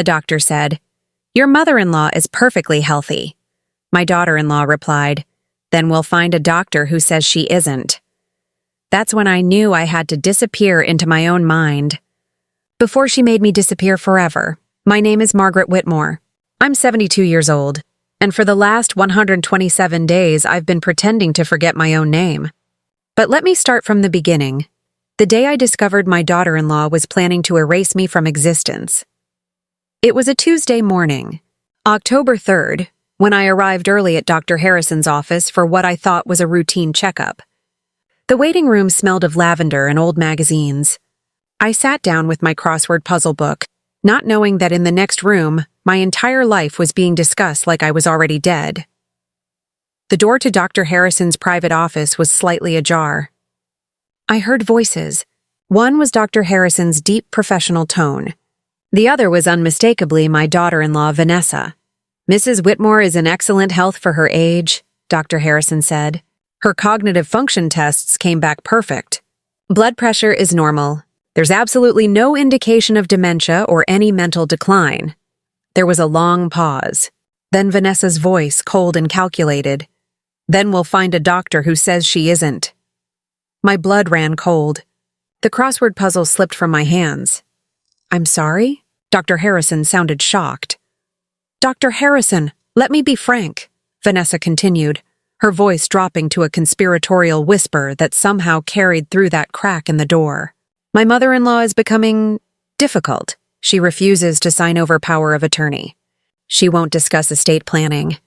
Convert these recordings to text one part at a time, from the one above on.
the doctor said. "Your mother-in-law is perfectly healthy." My daughter-in-law replied, "Then we'll find a doctor who says she isn't." That's when I knew I had to disappear into my own mind. Before she made me disappear forever, my name is Margaret Whitmore. I'm 72 years old, and for the last 127 days I've been pretending to forget my own name. But let me start from the beginning. The day I discovered my daughter-in-law was planning to erase me from existence. It was a Tuesday morning, October 3rd, when I arrived early at Dr. Harrison's office for what I thought was a routine checkup. The waiting room smelled of lavender and old magazines. I sat down with my crossword puzzle book, not knowing that in the next room, my entire life was being discussed like I was already dead. The door to Dr. Harrison's private office was slightly ajar. I heard voices. One was Dr. Harrison's deep professional tone. The other was unmistakably my daughter-in-law, Vanessa. "Mrs. Whitmore is in excellent health for her age," Dr. Harrison said. "Her cognitive function tests came back perfect. Blood pressure is normal. There's absolutely no indication of dementia or any mental decline." There was a long pause. Then Vanessa's voice, cold and calculated. "Then we'll find a doctor who says she isn't." My blood ran cold. The crossword puzzle slipped from my hands. "I'm sorry?" Dr. Harrison sounded shocked. "Dr. Harrison, let me be frank," Vanessa continued, her voice dropping to a conspiratorial whisper that somehow carried through that crack in the door. "My mother-in-law is becoming difficult. She refuses to sign over power of attorney. She won't discuss estate planning.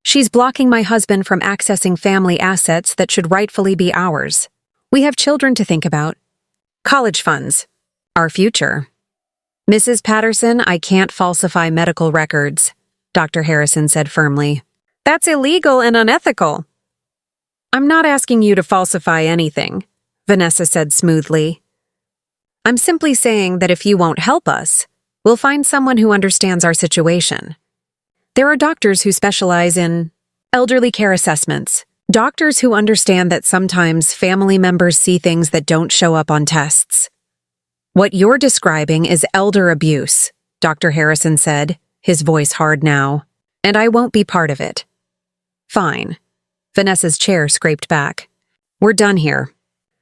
She's blocking my husband from accessing family assets that should rightfully be ours. We have children to think about. College funds. Our future." "Mrs. Patterson, I can't falsify medical records," Dr. Harrison said firmly. "That's illegal and unethical." "I'm not asking you to falsify anything," Vanessa said smoothly. "I'm simply saying that if you won't help us, we'll find someone who understands our situation. There are doctors who specialize in elderly care assessments, doctors who understand that sometimes family members see things that don't show up on tests." "What you're describing is elder abuse," Dr. Harrison said, his voice hard now, "and I won't be part of it." "Fine." Vanessa's chair scraped back. "We're done here.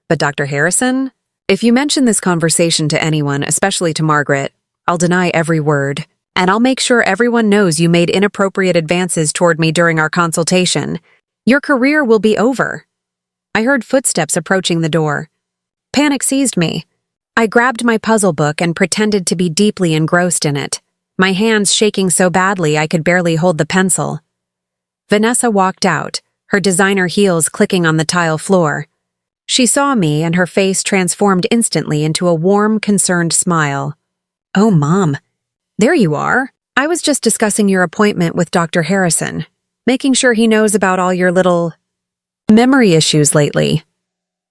But Dr. Harrison, if you mention this conversation to anyone, especially to Margaret, I'll deny every word, and I'll make sure everyone knows you made inappropriate advances toward me during our consultation. Your career will be over." I heard footsteps approaching the door. Panic seized me. I grabbed my puzzle book and pretended to be deeply engrossed in it, my hands shaking so badly I could barely hold the pencil. Vanessa walked out, her designer heels clicking on the tile floor. She saw me and her face transformed instantly into a warm, concerned smile. "Oh, Mom. There you are. I was just discussing your appointment with Dr. Harrison, making sure he knows about all your little memory issues lately."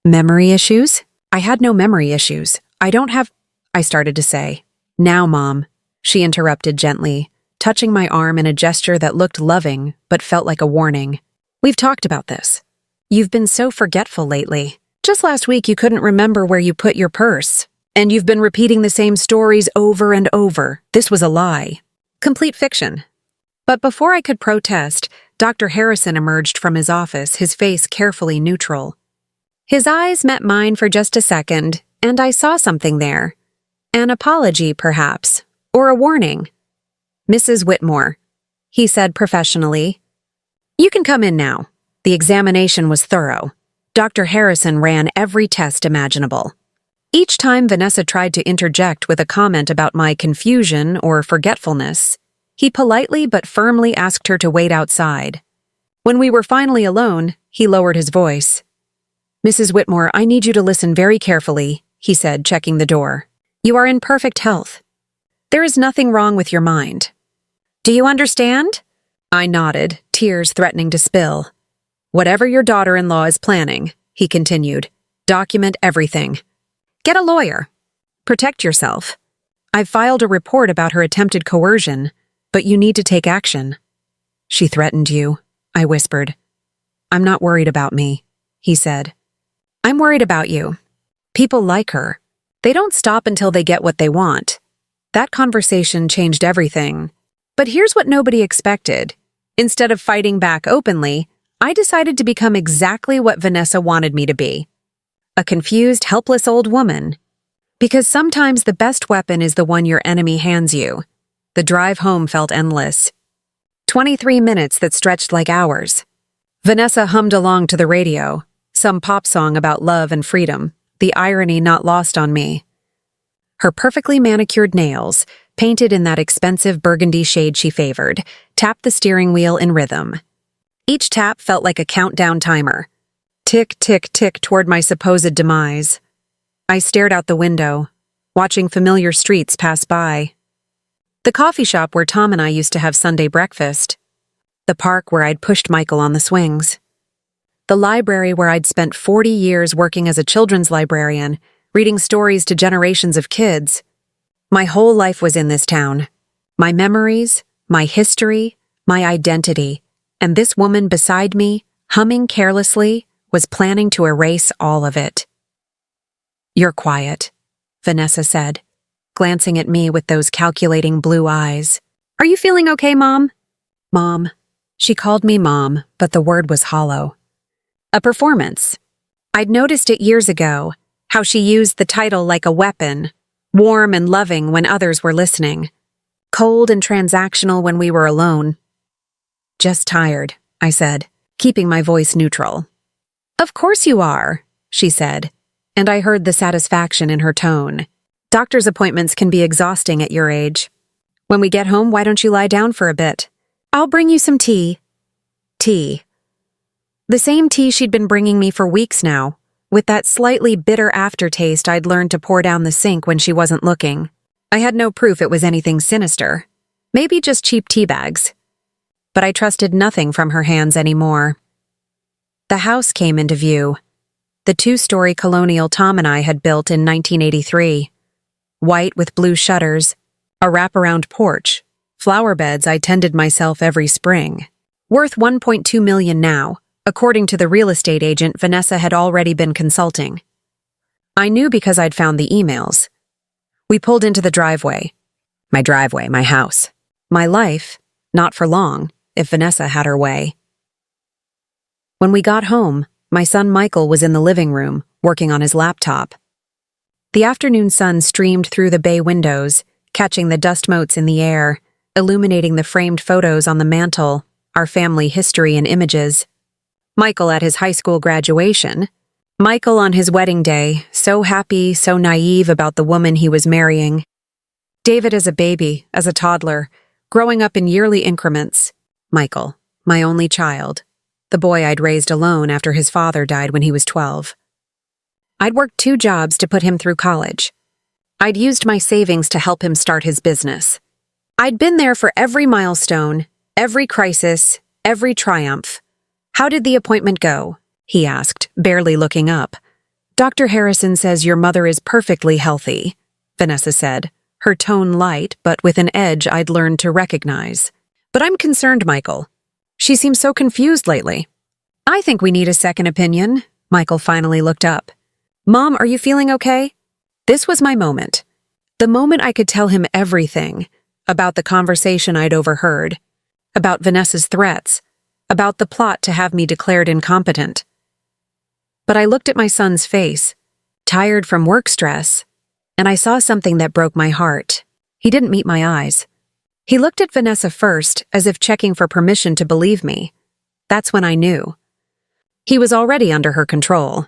"Memory issues? I had no memory issues. I don't have—" I started to say. "Now, Mom," she interrupted gently, touching my arm in a gesture that looked loving but felt like a warning. "We've talked about this. You've been so forgetful lately. Just last week you couldn't remember where you put your purse. And you've been repeating the same stories over and over. This was a lie. Complete fiction." But before I could protest, Dr. Harrison emerged from his office, his face carefully neutral. His eyes met mine for just a second, and I saw something there. An apology, perhaps, or a warning. "Mrs. Whitmore," he said professionally. "You can come in now." The examination was thorough. Dr. Harrison ran every test imaginable. Each time Vanessa tried to interject with a comment about my confusion or forgetfulness, he politely but firmly asked her to wait outside. When we were finally alone, he lowered his voice. "Mrs. Whitmore, I need you to listen very carefully," he said, checking the door. "You are in perfect health. There is nothing wrong with your mind. Do you understand?" I nodded, tears threatening to spill. "Whatever your daughter-in-law is planning," he continued, "document everything. Get a lawyer. Protect yourself. I've filed a report about her attempted coercion, but you need to take action." "She threatened you," I whispered. "I'm not worried about me," he said. "I'm worried about you. People like her. They don't stop until they get what they want. That conversation changed everything. But here's what nobody expected. Instead of fighting back openly, I decided to become exactly what Vanessa wanted me to be. A confused, helpless old woman. Because sometimes the best weapon is the one your enemy hands you. The drive home felt endless. 23 minutes that stretched like hours. Vanessa hummed along to the radio, some pop song about love and freedom, the irony not lost on me. Her perfectly manicured nails, painted in that expensive burgundy shade she favored, tapped the steering wheel in rhythm. Each tap felt like a countdown timer. Tick, tick, tick toward my supposed demise. I stared out the window, watching familiar streets pass by. The coffee shop where Tom and I used to have Sunday breakfast. The park where I'd pushed Michael on the swings. The library where I'd spent 40 years working as a children's librarian, reading stories to generations of kids. My whole life was in this town. My memories, my history, my identity, and this woman beside me, humming carelessly, was planning to erase all of it. "You're quiet," Vanessa said, glancing at me with those calculating blue eyes. "Are you feeling okay, Mom?" Mom. She called me Mom, but the word was hollow. A performance. I'd noticed it years ago, how she used the title like a weapon, warm and loving when others were listening, cold and transactional when we were alone. "Just tired," I said, keeping my voice neutral. "Of course you are," she said, and I heard the satisfaction in her tone. "Doctor's appointments can be exhausting at your age. When we get home, why don't you lie down for a bit? I'll bring you some tea." Tea. The same tea she'd been bringing me for weeks now, with that slightly bitter aftertaste I'd learned to pour down the sink when she wasn't looking. I had no proof it was anything sinister. Maybe just cheap tea bags. But I trusted nothing from her hands anymore. The house came into view. The 2-story colonial Tom and I had built in 1983. White with blue shutters, a wraparound porch, flower beds I tended myself every spring. Worth $1.2 million now, according to the real estate agent Vanessa had already been consulting. I knew because I'd found the emails. We pulled into the driveway. My house. My life, not for long, if Vanessa had her way. When we got home, my son Michael was in the living room, working on his laptop. The afternoon sun streamed through the bay windows, catching the dust motes in the air, illuminating the framed photos on the mantel, our family history and images. Michael at his high school graduation. Michael on his wedding day, so happy, so naive about the woman he was marrying. David as a baby, as a toddler, growing up in yearly increments. Michael, my only child, the boy I'd raised alone after his father died when he was 12. I'd worked 2 jobs to put him through college. I'd used my savings to help him start his business. I'd been there for every milestone, every crisis, every triumph. "How did the appointment go?" he asked, barely looking up. "Dr. Harrison says your mother is perfectly healthy," Vanessa said, her tone light but with an edge I'd learned to recognize. "But I'm concerned, Michael. She seems so confused lately." "I think we need a second opinion." Michael finally looked up. "Mom, are you feeling okay?" This was my moment. The moment I could tell him everything about the conversation I'd overheard, about Vanessa's threats, about the plot to have me declared incompetent. But I looked at my son's face, tired from work stress, and I saw something that broke my heart. He didn't meet my eyes. He looked at Vanessa first, as if checking for permission to believe me. That's when I knew. He was already under her control.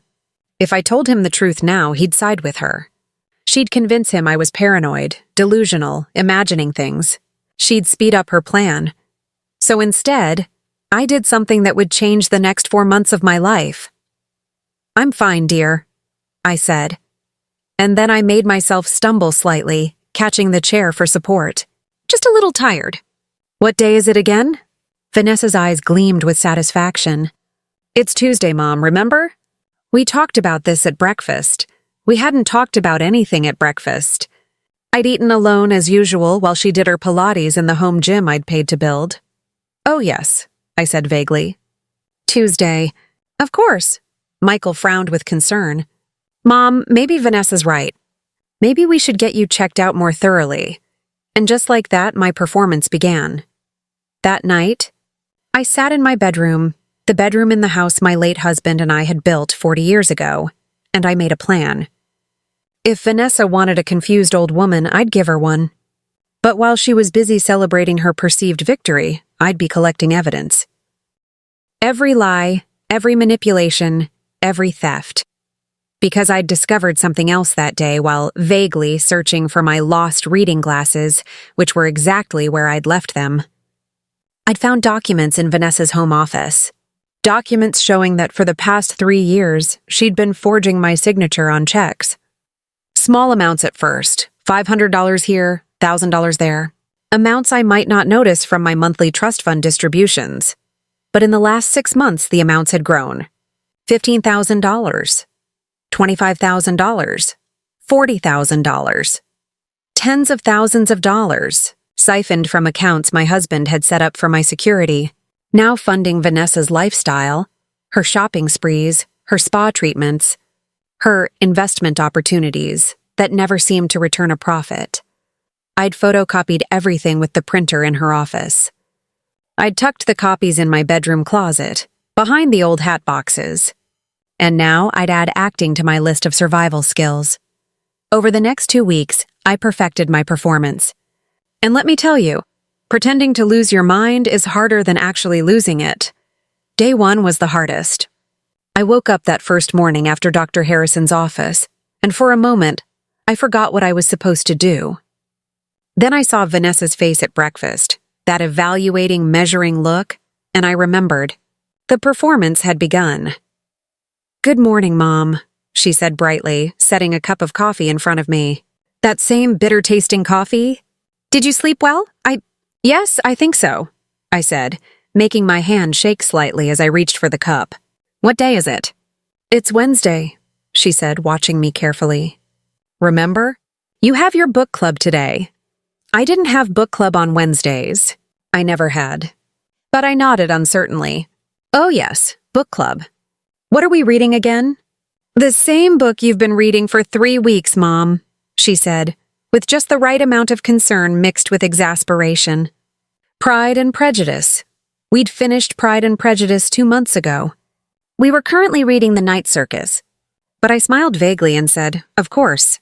If I told him the truth now, he'd side with her. She'd convince him I was paranoid, delusional, imagining things. She'd speed up her plan. So instead, I did something that would change the next 4 months of my life. "I'm fine, dear," I said. And then I made myself stumble slightly, catching the chair for support. "Just a little tired." "What day is it again?" Vanessa's eyes gleamed with satisfaction. "It's Tuesday, Mom, remember? We talked about this at breakfast. We hadn't talked about anything at breakfast. I'd eaten alone as usual while she did her Pilates in the home gym I'd paid to build." "Oh, yes," I said vaguely. "Tuesday. Of course." Michael frowned with concern. "Mom, maybe Vanessa's right. Maybe we should get you checked out more thoroughly. And just like that, my performance began. That night, I sat in my bedroom, the bedroom in the house my late husband and I had built 40 years ago, and I made a plan. If Vanessa wanted a confused old woman, I'd give her one. But while she was busy celebrating her perceived victory, I'd be collecting evidence. Every lie, every manipulation, every theft. Because I'd discovered something else that day while vaguely searching for my lost reading glasses, which were exactly where I'd left them. I'd found documents in Vanessa's home office. Documents showing that for the past 3 years, she'd been forging my signature on checks. Small amounts at first, $500 here, $1,000 there. Amounts I might not notice from my monthly trust fund distributions. But in the last 6 months, the amounts had grown. $15,000. $25,000, $40,000, tens of thousands of dollars, siphoned from accounts my husband had set up for my security, now funding Vanessa's lifestyle, her shopping sprees, her spa treatments, her investment opportunities that never seemed to return a profit. I'd photocopied everything with the printer in her office. I'd tucked the copies in my bedroom closet, behind the old hat boxes. And now I'd add acting to my list of survival skills. Over the next 2 weeks, I perfected my performance. And let me tell you, pretending to lose your mind is harder than actually losing it. Day 1 was the hardest. I woke up that first morning after Dr. Harrison's office, and for a moment, I forgot what I was supposed to do. Then I saw Vanessa's face at breakfast, that evaluating, measuring look, and I remembered. The performance had begun. "Good morning, Mom," she said brightly, setting a cup of coffee in front of me. "That same bitter-tasting coffee? Did you sleep well?" Yes, I think so," I said, making my hand shake slightly as I reached for the cup. "What day is it?" "It's Wednesday," she said, watching me carefully. "Remember? You have your book club today." I didn't have book club on Wednesdays. I never had. But I nodded uncertainly. "Oh yes, book club. What are we reading again?" "The same book you've been reading for 3 weeks, Mom," she said, with just the right amount of concern mixed with exasperation. Pride and Prejudice. We'd finished Pride and Prejudice 2 months ago. We were currently reading The Night Circus. But I smiled vaguely and said, "Of course."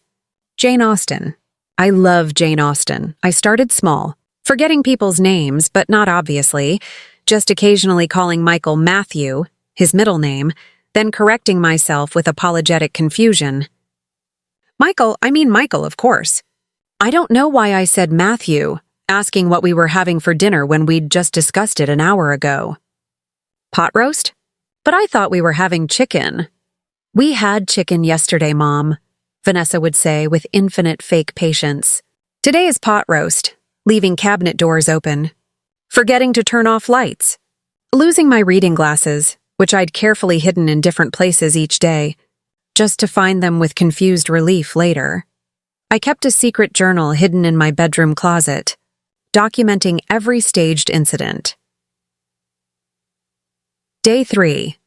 Jane Austen. I love Jane Austen. I started small, forgetting people's names, but not obviously, just occasionally calling Michael Matthew, his middle name, then correcting myself with apologetic confusion. Michael, of course. I don't know why I said Matthew, asking what we were having for dinner when we'd just discussed it an hour ago. Pot roast? But I thought we were having chicken. "We had chicken yesterday, Mom," Vanessa would say with infinite fake patience. "Today is pot roast, leaving cabinet doors open. Forgetting to turn off lights. Losing my reading glasses, which I'd carefully hidden in different places each day, just to find them with confused relief later. I kept a secret journal hidden in my bedroom closet, documenting every staged incident. Day 3.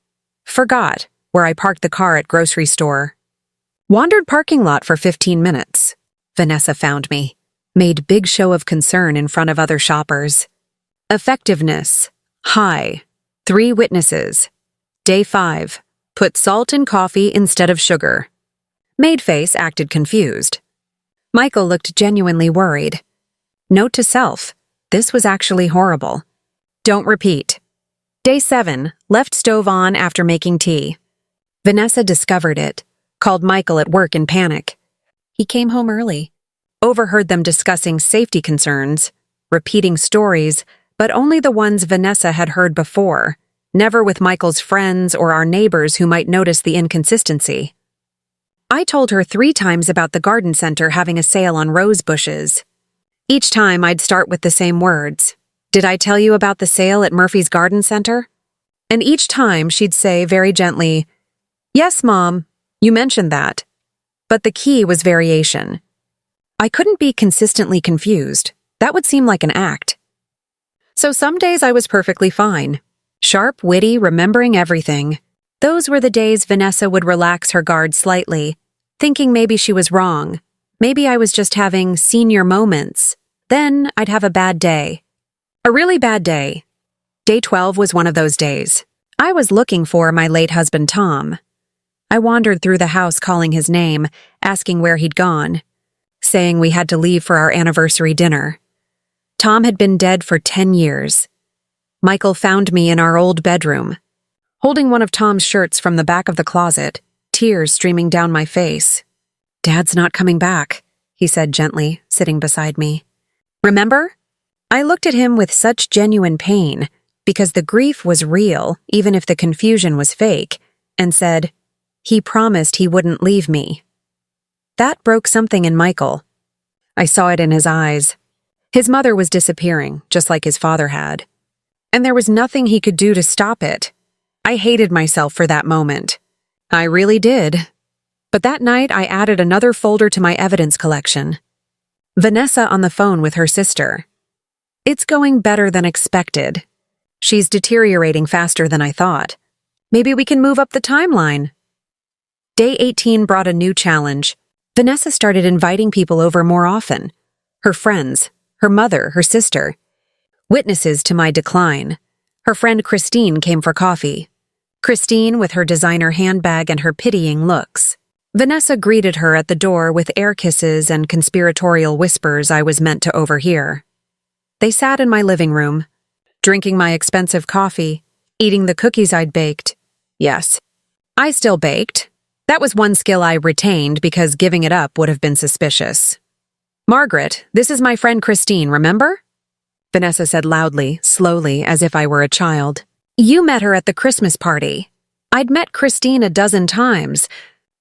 Forgot where I parked the car at grocery store. Wandered parking lot for 15 minutes. Vanessa found me. Made big show of concern in front of other shoppers. Effectiveness. High. 3 witnesses. Day 5. Put salt in coffee instead of sugar. Maid face acted confused. Michael looked genuinely worried. Note to self. This was actually horrible. Don't repeat. Day 7. Left stove on after making tea. Vanessa discovered it. Called Michael at work in panic. He came home early. Overheard them discussing safety concerns. Repeating stories, but only the ones Vanessa had heard before. Never with Michael's friends or our neighbors who might notice the inconsistency. I told her 3 times about the garden center having a sale on rose bushes. Each time I'd start with the same words. "Did I tell you about the sale at Murphy's Garden Center?" And each time she'd say very gently, "Yes, Mom, you mentioned that." But the key was variation. I couldn't be consistently confused. That would seem like an act. So some days I was perfectly fine. Sharp, witty, remembering everything. Those were the days Vanessa would relax her guard slightly, thinking maybe she was wrong. Maybe I was just having senior moments, Then I'd have a bad day. A really bad day. Day 12 was one of those days. I was looking for my late husband, Tom. I wandered through the house calling his name, asking where he'd gone, saying we had to leave for our anniversary dinner. Tom had been dead for 10 years. Michael found me in our old bedroom, holding one of Tom's shirts from the back of the closet, tears streaming down my face. "Dad's not coming back," he said gently, sitting beside me. "Remember?" I looked at him with such genuine pain, because the grief was real, even if the confusion was fake, and said, "He promised he wouldn't leave me." That broke something in Michael. I saw it in his eyes. His mother was disappearing, just like his father had. And there was nothing he could do to stop it. I hated myself for that moment. I really did. But that night, I added another folder to my evidence collection. Vanessa on the phone with her sister. "It's going better than expected. She's deteriorating faster than I thought. Maybe we can move up the timeline." Day 18 brought a new challenge. Vanessa started inviting people over more often. Her friends, her mother, her sister. Witnesses to my decline. Her friend Christine came for coffee. Christine with her designer handbag and her pitying looks. Vanessa greeted her at the door with air kisses and conspiratorial whispers I was meant to overhear. They sat in my living room, drinking my expensive coffee, eating the cookies I'd baked. Yes, I still baked. That was one skill I retained because giving it up would have been suspicious. "Margaret, this is my friend Christine, remember?" Vanessa said loudly, slowly, as if I were a child. "You met her at the Christmas party. I'd met Christine a dozen times.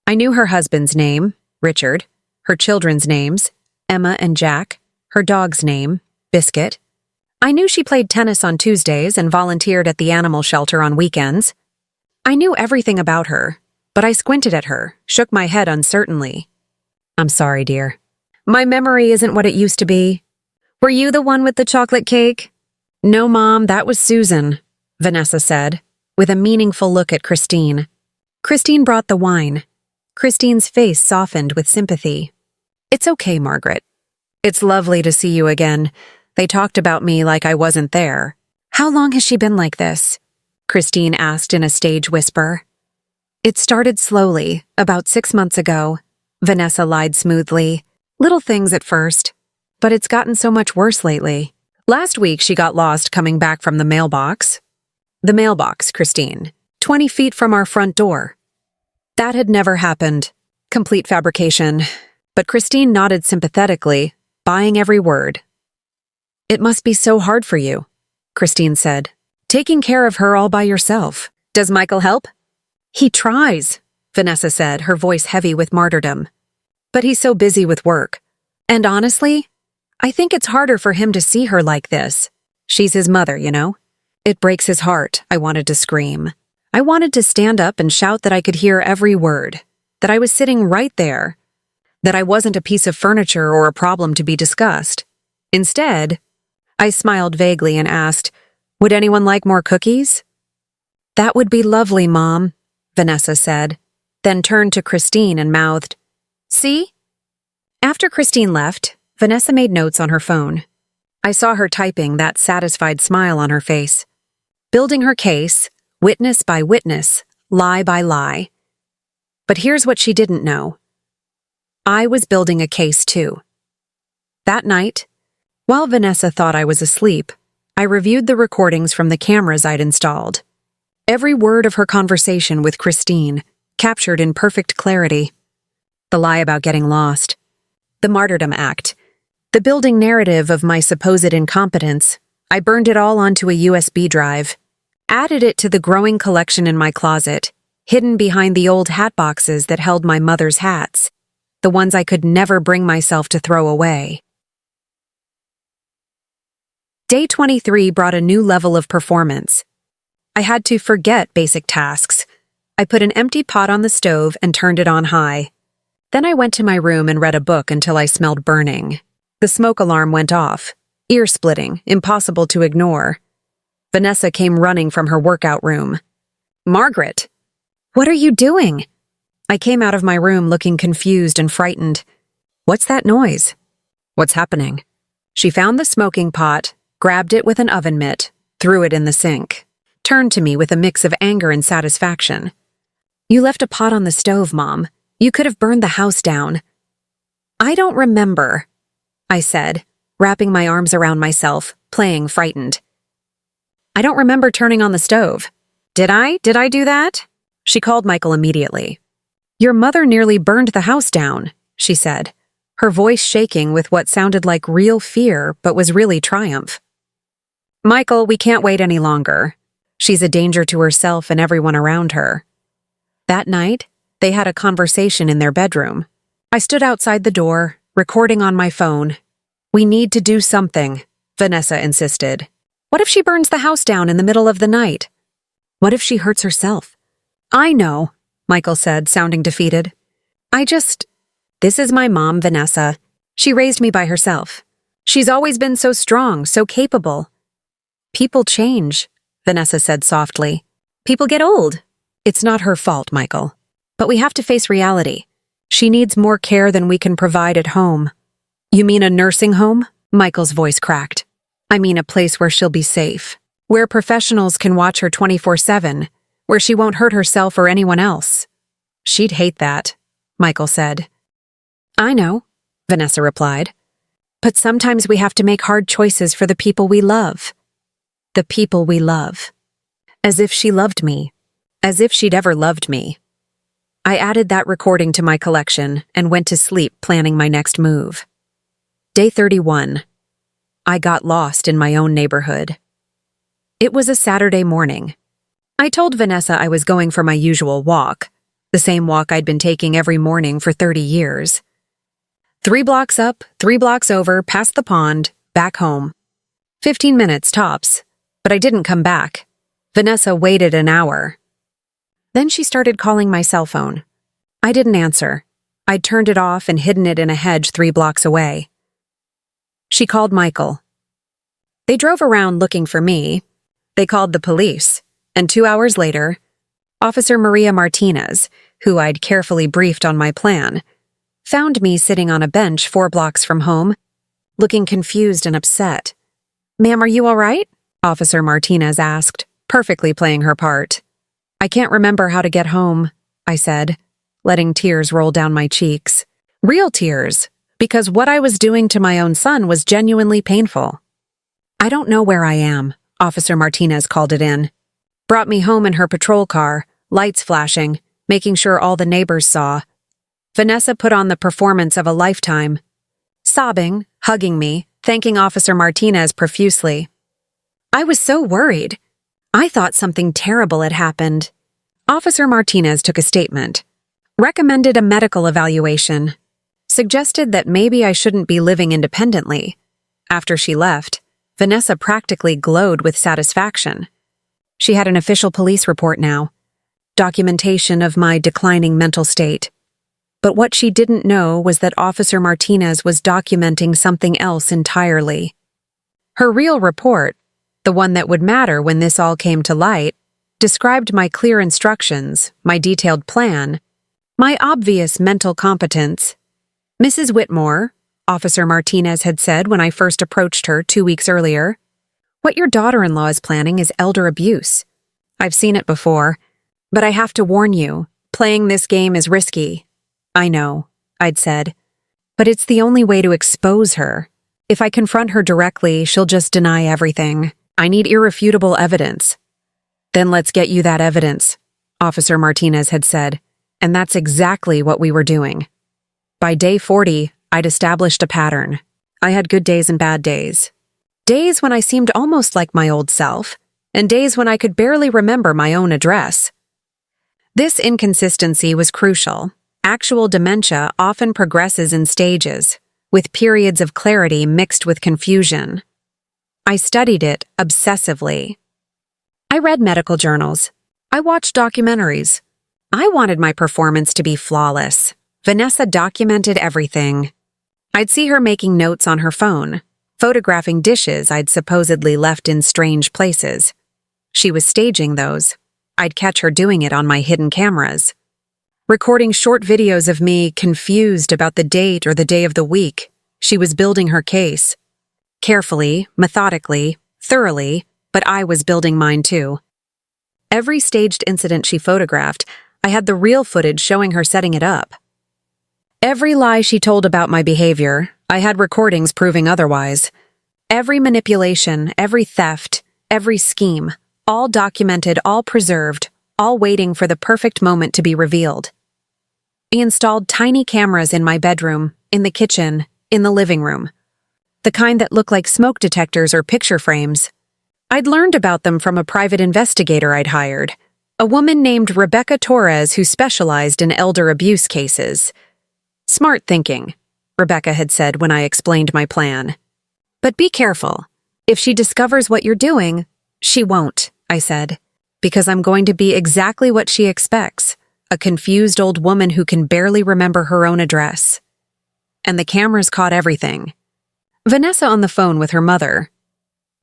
I knew her husband's name, Richard, her children's names, Emma and Jack, her dog's name, Biscuit. I knew she played tennis on Tuesdays and volunteered at the animal shelter on weekends. I knew everything about her, but I squinted at her, shook my head uncertainly. I'm sorry, dear. My memory isn't what it used to be. Were you the one with the chocolate cake? No, Mom, that was Susan, Vanessa said, with a meaningful look at Christine. Christine brought the wine. Christine's face softened with sympathy. It's okay, Margaret. It's lovely to see you again. They talked about me like I wasn't there. How long has she been like this? Christine asked in a stage whisper. It started slowly, about 6 months ago. Vanessa lied smoothly. Little things at first, but it's gotten so much worse lately. Last week she got lost coming back from the mailbox. The mailbox, Christine, 20 feet from our front door. That had never happened. Complete fabrication. But Christine nodded sympathetically, buying every word. It must be so hard for you, Christine said. Taking care of her all by yourself. Does Michael help? He tries, Vanessa said, her voice heavy with martyrdom. But he's so busy with work. And honestly, I think it's harder for him to see her like this. She's his mother, you know? It breaks his heart, I wanted to scream. I wanted to stand up and shout that I could hear every word, that I was sitting right there, that I wasn't a piece of furniture or a problem to be discussed. Instead, I smiled vaguely and asked, would anyone like more cookies? That would be lovely, Mom, Vanessa said, then turned to Christine and mouthed, see? After Christine left, Vanessa made notes on her phone. I saw her typing, that satisfied smile on her face. Building her case, witness by witness, lie by lie. But here's what she didn't know. I was building a case too. That night, while Vanessa thought I was asleep, I reviewed the recordings from the cameras I'd installed. Every word of her conversation with Christine, captured in perfect clarity. The lie about getting lost. The martyrdom act. The building narrative of my supposed incompetence. I burned it all onto a USB drive. Added it to the growing collection in my closet, hidden behind the old hat boxes that held my mother's hats. The ones I could never bring myself to throw away. Day 23 brought a new level of performance. I had to forget basic tasks. I put an empty pot on the stove and turned it on high. Then I went to my room and read a book until I smelled burning. The smoke alarm went off, ear-splitting, impossible to ignore. Vanessa came running from her workout room. Margaret, what are you doing? I came out of my room looking confused and frightened. What's that noise? What's happening? She found the smoking pot, grabbed it with an oven mitt, threw it in the sink, turned to me with a mix of anger and satisfaction. "You left a pot on the stove, Mom. You could have burned the house down." "I don't remember," I said, wrapping my arms around myself, playing frightened. "I don't remember turning on the stove. Did I? Did I do that?" She called Michael immediately. "Your mother nearly burned the house down," she said, her voice shaking with what sounded like real fear but was really triumph. "Michael, we can't wait any longer. She's a danger to herself and everyone around her." That night, they had a conversation in their bedroom. I stood outside the door, recording on my phone. "We need to do something," Vanessa insisted. "What if she burns the house down in the middle of the night? What if she hurts herself?" "I know," Michael said, sounding defeated. This is my mom, Vanessa. She raised me by herself. She's always been so strong, so capable." "People change," Vanessa said softly. "People get old." "It's not her fault, Michael. But we have to face reality. She needs more care than we can provide at home." "You mean a nursing home?" Michael's voice cracked. "I mean a place where she'll be safe, where professionals can watch her 24/7, where she won't hurt herself or anyone else." "She'd hate that," Michael said. "I know," Vanessa replied. "But sometimes we have to make hard choices for the people we love." The people we love. As if she loved me. As if she'd ever loved me. I added that recording to my collection and went to sleep planning my next move. Day 31. I got lost in my own neighborhood. It was a Saturday morning. I told Vanessa I was going for my usual walk, the same walk I'd been taking every morning for 30 years. 3 blocks up, 3 blocks over, past the pond, back home. 15 minutes tops, but I didn't come back. Vanessa waited an hour. Then she started calling my cell phone. I didn't answer. I'd turned it off and hidden it in a hedge 3 blocks away. She called Michael. They drove around looking for me. They called the police, and 2 hours later, Officer Maria Martinez, who I'd carefully briefed on my plan, found me sitting on a bench 4 blocks from home, looking confused and upset. "Ma'am, are you all right?" Officer Martinez asked, perfectly playing her part. "I can't remember how to get home," I said, letting tears roll down my cheeks. Real tears, because what I was doing to my own son was genuinely painful. "I don't know where I am," Officer Martinez called it in. Brought me home in her patrol car, lights flashing, making sure all the neighbors saw. Vanessa put on the performance of a lifetime, sobbing, hugging me, thanking Officer Martinez profusely. I was so worried. I thought something terrible had happened. Officer Martinez took a statement, recommended a medical evaluation, suggested that maybe I shouldn't be living independently. After she left, Vanessa practically glowed with satisfaction. She had an official police report now, documentation of my declining mental state. But what she didn't know was that Officer Martinez was documenting something else entirely. Her real report, the one that would matter when this all came to light, described my clear instructions, my detailed plan, my obvious mental competence. "Mrs. Whitmore," Officer Martinez had said when I first approached her 2 weeks earlier, "what your daughter-in-law is planning is elder abuse. I've seen it before, but I have to warn you, playing this game is risky." "I know," I'd said, "but it's the only way to expose her. If I confront her directly, she'll just deny everything. I need irrefutable evidence." "Then let's get you that evidence," Officer Martinez had said, and that's exactly what we were doing. By day 40, I'd established a pattern. I had good days and bad days. Days when I seemed almost like my old self, and days when I could barely remember my own address. This inconsistency was crucial. Actual dementia often progresses in stages, with periods of clarity mixed with confusion. I studied it obsessively. I read medical journals. I watched documentaries. I wanted my performance to be flawless. Vanessa documented everything. I'd see her making notes on her phone, photographing dishes I'd supposedly left in strange places. She was staging those. I'd catch her doing it on my hidden cameras. Recording short videos of me confused about the date or the day of the week. She was building her case. Carefully, methodically, thoroughly, but I was building mine too. Every staged incident she photographed, I had the real footage showing her setting it up. Every lie she told about my behavior, I had recordings proving otherwise. Every manipulation, every theft, every scheme, all documented, all preserved, all waiting for the perfect moment to be revealed. I installed tiny cameras in my bedroom, in the kitchen, in the living room. The kind that look like smoke detectors or picture frames. I'd learned about them from a private investigator I'd hired, a woman named Rebecca Torres who specialized in elder abuse cases. Smart thinking, Rebecca had said when I explained my plan. But be careful. If she discovers what you're doing, she won't, I said, because I'm going to be exactly what she expects, a confused old woman who can barely remember her own address. And the cameras caught everything. Vanessa on the phone with her mother.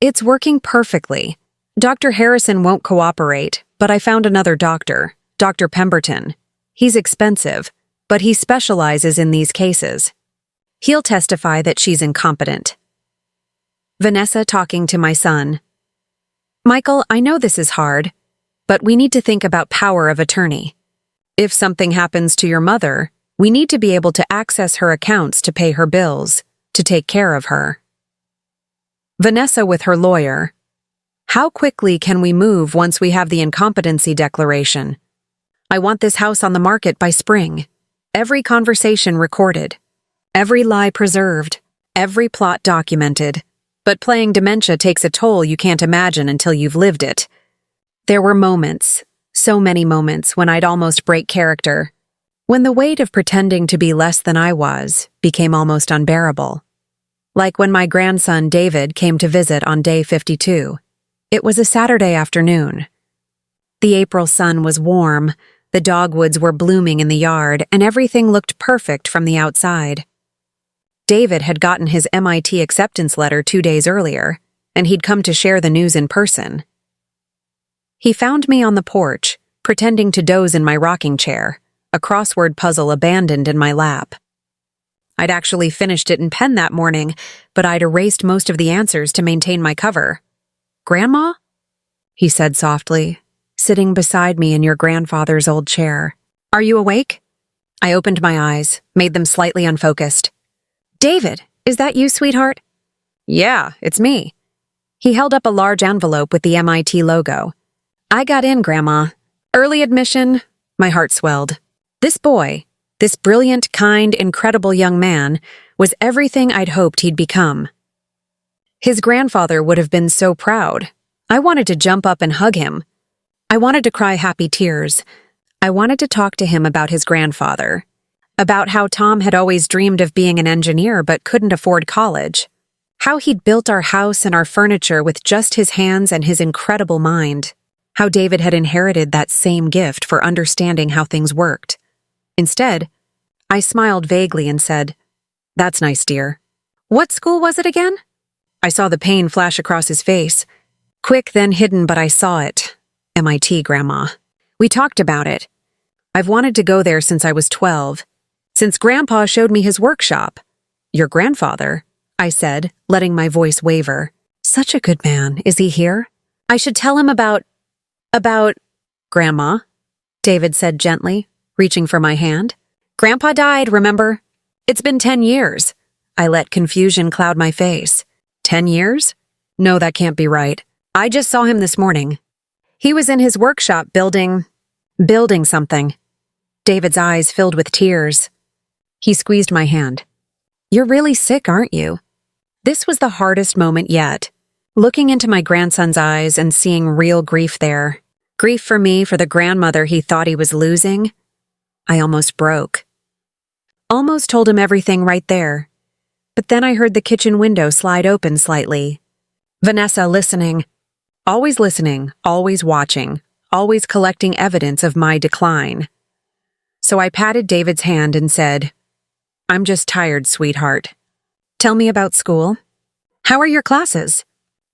It's working perfectly. Dr. Harrison won't cooperate, but I found another doctor, Dr. Pemberton. He's expensive, but he specializes in these cases. He'll testify that she's incompetent. Vanessa talking to my son. Michael, I know this is hard, but we need to think about power of attorney. If something happens to your mother, we need to be able to access her accounts to pay her bills, to take care of her. Vanessa with her lawyer. How quickly can we move once we have the incompetency declaration? I want this house on the market by spring. Every conversation recorded. Every lie preserved. Every plot documented. But playing dementia takes a toll you can't imagine until you've lived it. There were moments, so many moments, when I'd almost break character. When the weight of pretending to be less than I was became almost unbearable. Like when my grandson David came to visit on day 52. It was a Saturday afternoon. The April sun was warm, the dogwoods were blooming in the yard, and everything looked perfect from the outside. David had gotten his MIT acceptance letter 2 days earlier, and he'd come to share the news in person. He found me on the porch, pretending to doze in my rocking chair, a crossword puzzle abandoned in my lap. I'd actually finished it in pen that morning, but I'd erased most of the answers to maintain my cover. Grandma? He said softly, sitting beside me in your grandfather's old chair. Are you awake? I opened my eyes, made them slightly unfocused. David, is that you, sweetheart? Yeah, it's me. He held up a large envelope with the MIT logo. I got in, Grandma. Early admission. My heart swelled. This boy, this brilliant, kind, incredible young man, was everything I'd hoped he'd become. His grandfather would have been so proud. I wanted to jump up and hug him. I wanted to cry happy tears. I wanted to talk to him about his grandfather, about how Tom had always dreamed of being an engineer but couldn't afford college, how he'd built our house and our furniture with just his hands and his incredible mind, how David had inherited that same gift for understanding how things worked. Instead, I smiled vaguely and said, That's nice, dear. What school was it again? I saw the pain flash across his face. Quick, then hidden, but I saw it. MIT, Grandma. We talked about it. I've wanted to go there since I was 12, since Grandpa showed me his workshop. Your grandfather, I said, letting my voice waver. Such a good man. Is he here? I should tell him about... Grandma, David said gently, reaching for my hand. Grandpa died, remember? It's been 10 years. I let confusion cloud my face. 10 years? No, that can't be right. I just saw him this morning. He was in his workshop building something. David's eyes filled with tears. He squeezed my hand. You're really sick, aren't you? This was the hardest moment yet. Looking into my grandson's eyes and seeing real grief there. Grief for me, for the grandmother he thought he was losing. I almost broke. Almost told him everything right there. But then I heard the kitchen window slide open slightly. Vanessa listening, always watching, always collecting evidence of my decline. So I patted David's hand and said, I'm just tired, sweetheart. Tell me about school. How are your classes?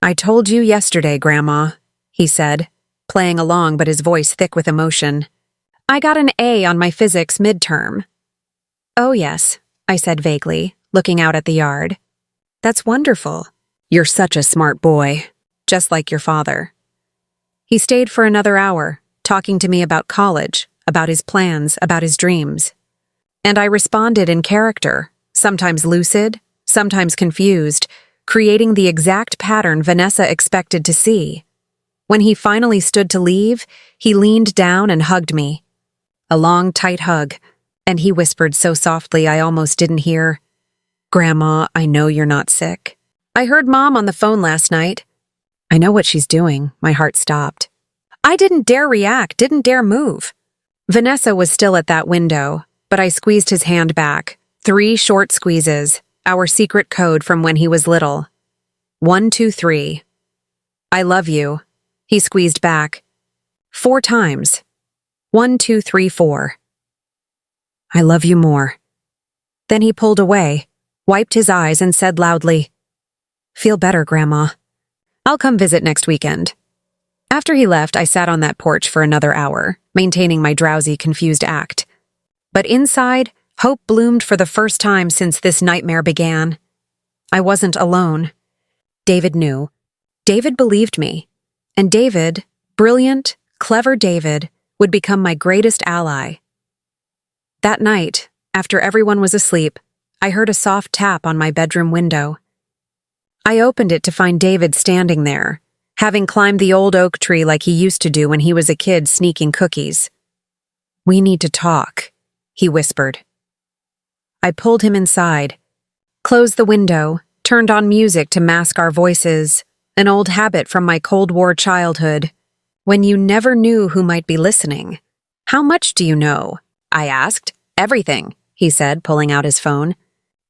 I told you yesterday, Grandma, he said, playing along but his voice thick with emotion. I got an A on my physics midterm. Oh yes, I said vaguely, looking out at the yard. That's wonderful. You're such a smart boy, just like your father. He stayed for another hour, talking to me about college, about his plans, about his dreams. And I responded in character, sometimes lucid, sometimes confused, creating the exact pattern Vanessa expected to see. When he finally stood to leave, he leaned down and hugged me. A long, tight hug, and he whispered so softly I almost didn't hear, "Grandma, I know you're not sick. I heard Mom on the phone last night." I know what she's doing. My heart stopped. I didn't dare react, didn't dare move. Vanessa was still at that window, but I squeezed his hand back. 3 short squeezes, our secret code from when he was little. 1, 2, 3. "I love you." He squeezed back. 4 times. 1, 2, 3, 4. "I love you more." Then he pulled away, wiped his eyes, and said loudly, "Feel better, Grandma. I'll come visit next weekend." After he left, I sat on that porch for another hour, maintaining my drowsy, confused act. But inside, hope bloomed for the first time since this nightmare began. I wasn't alone. David knew. David believed me. And David, brilliant, clever David, would become my greatest ally. That night, after everyone was asleep, I heard a soft tap on my bedroom window. I opened it to find David standing there, having climbed the old oak tree like he used to do when he was a kid sneaking cookies. "We need to talk," he whispered. I pulled him inside, closed the window, turned on music to mask our voices, an old habit from my Cold War childhood, when you never knew who might be listening. "How much do you know?" I asked. "Everything," he said, pulling out his phone.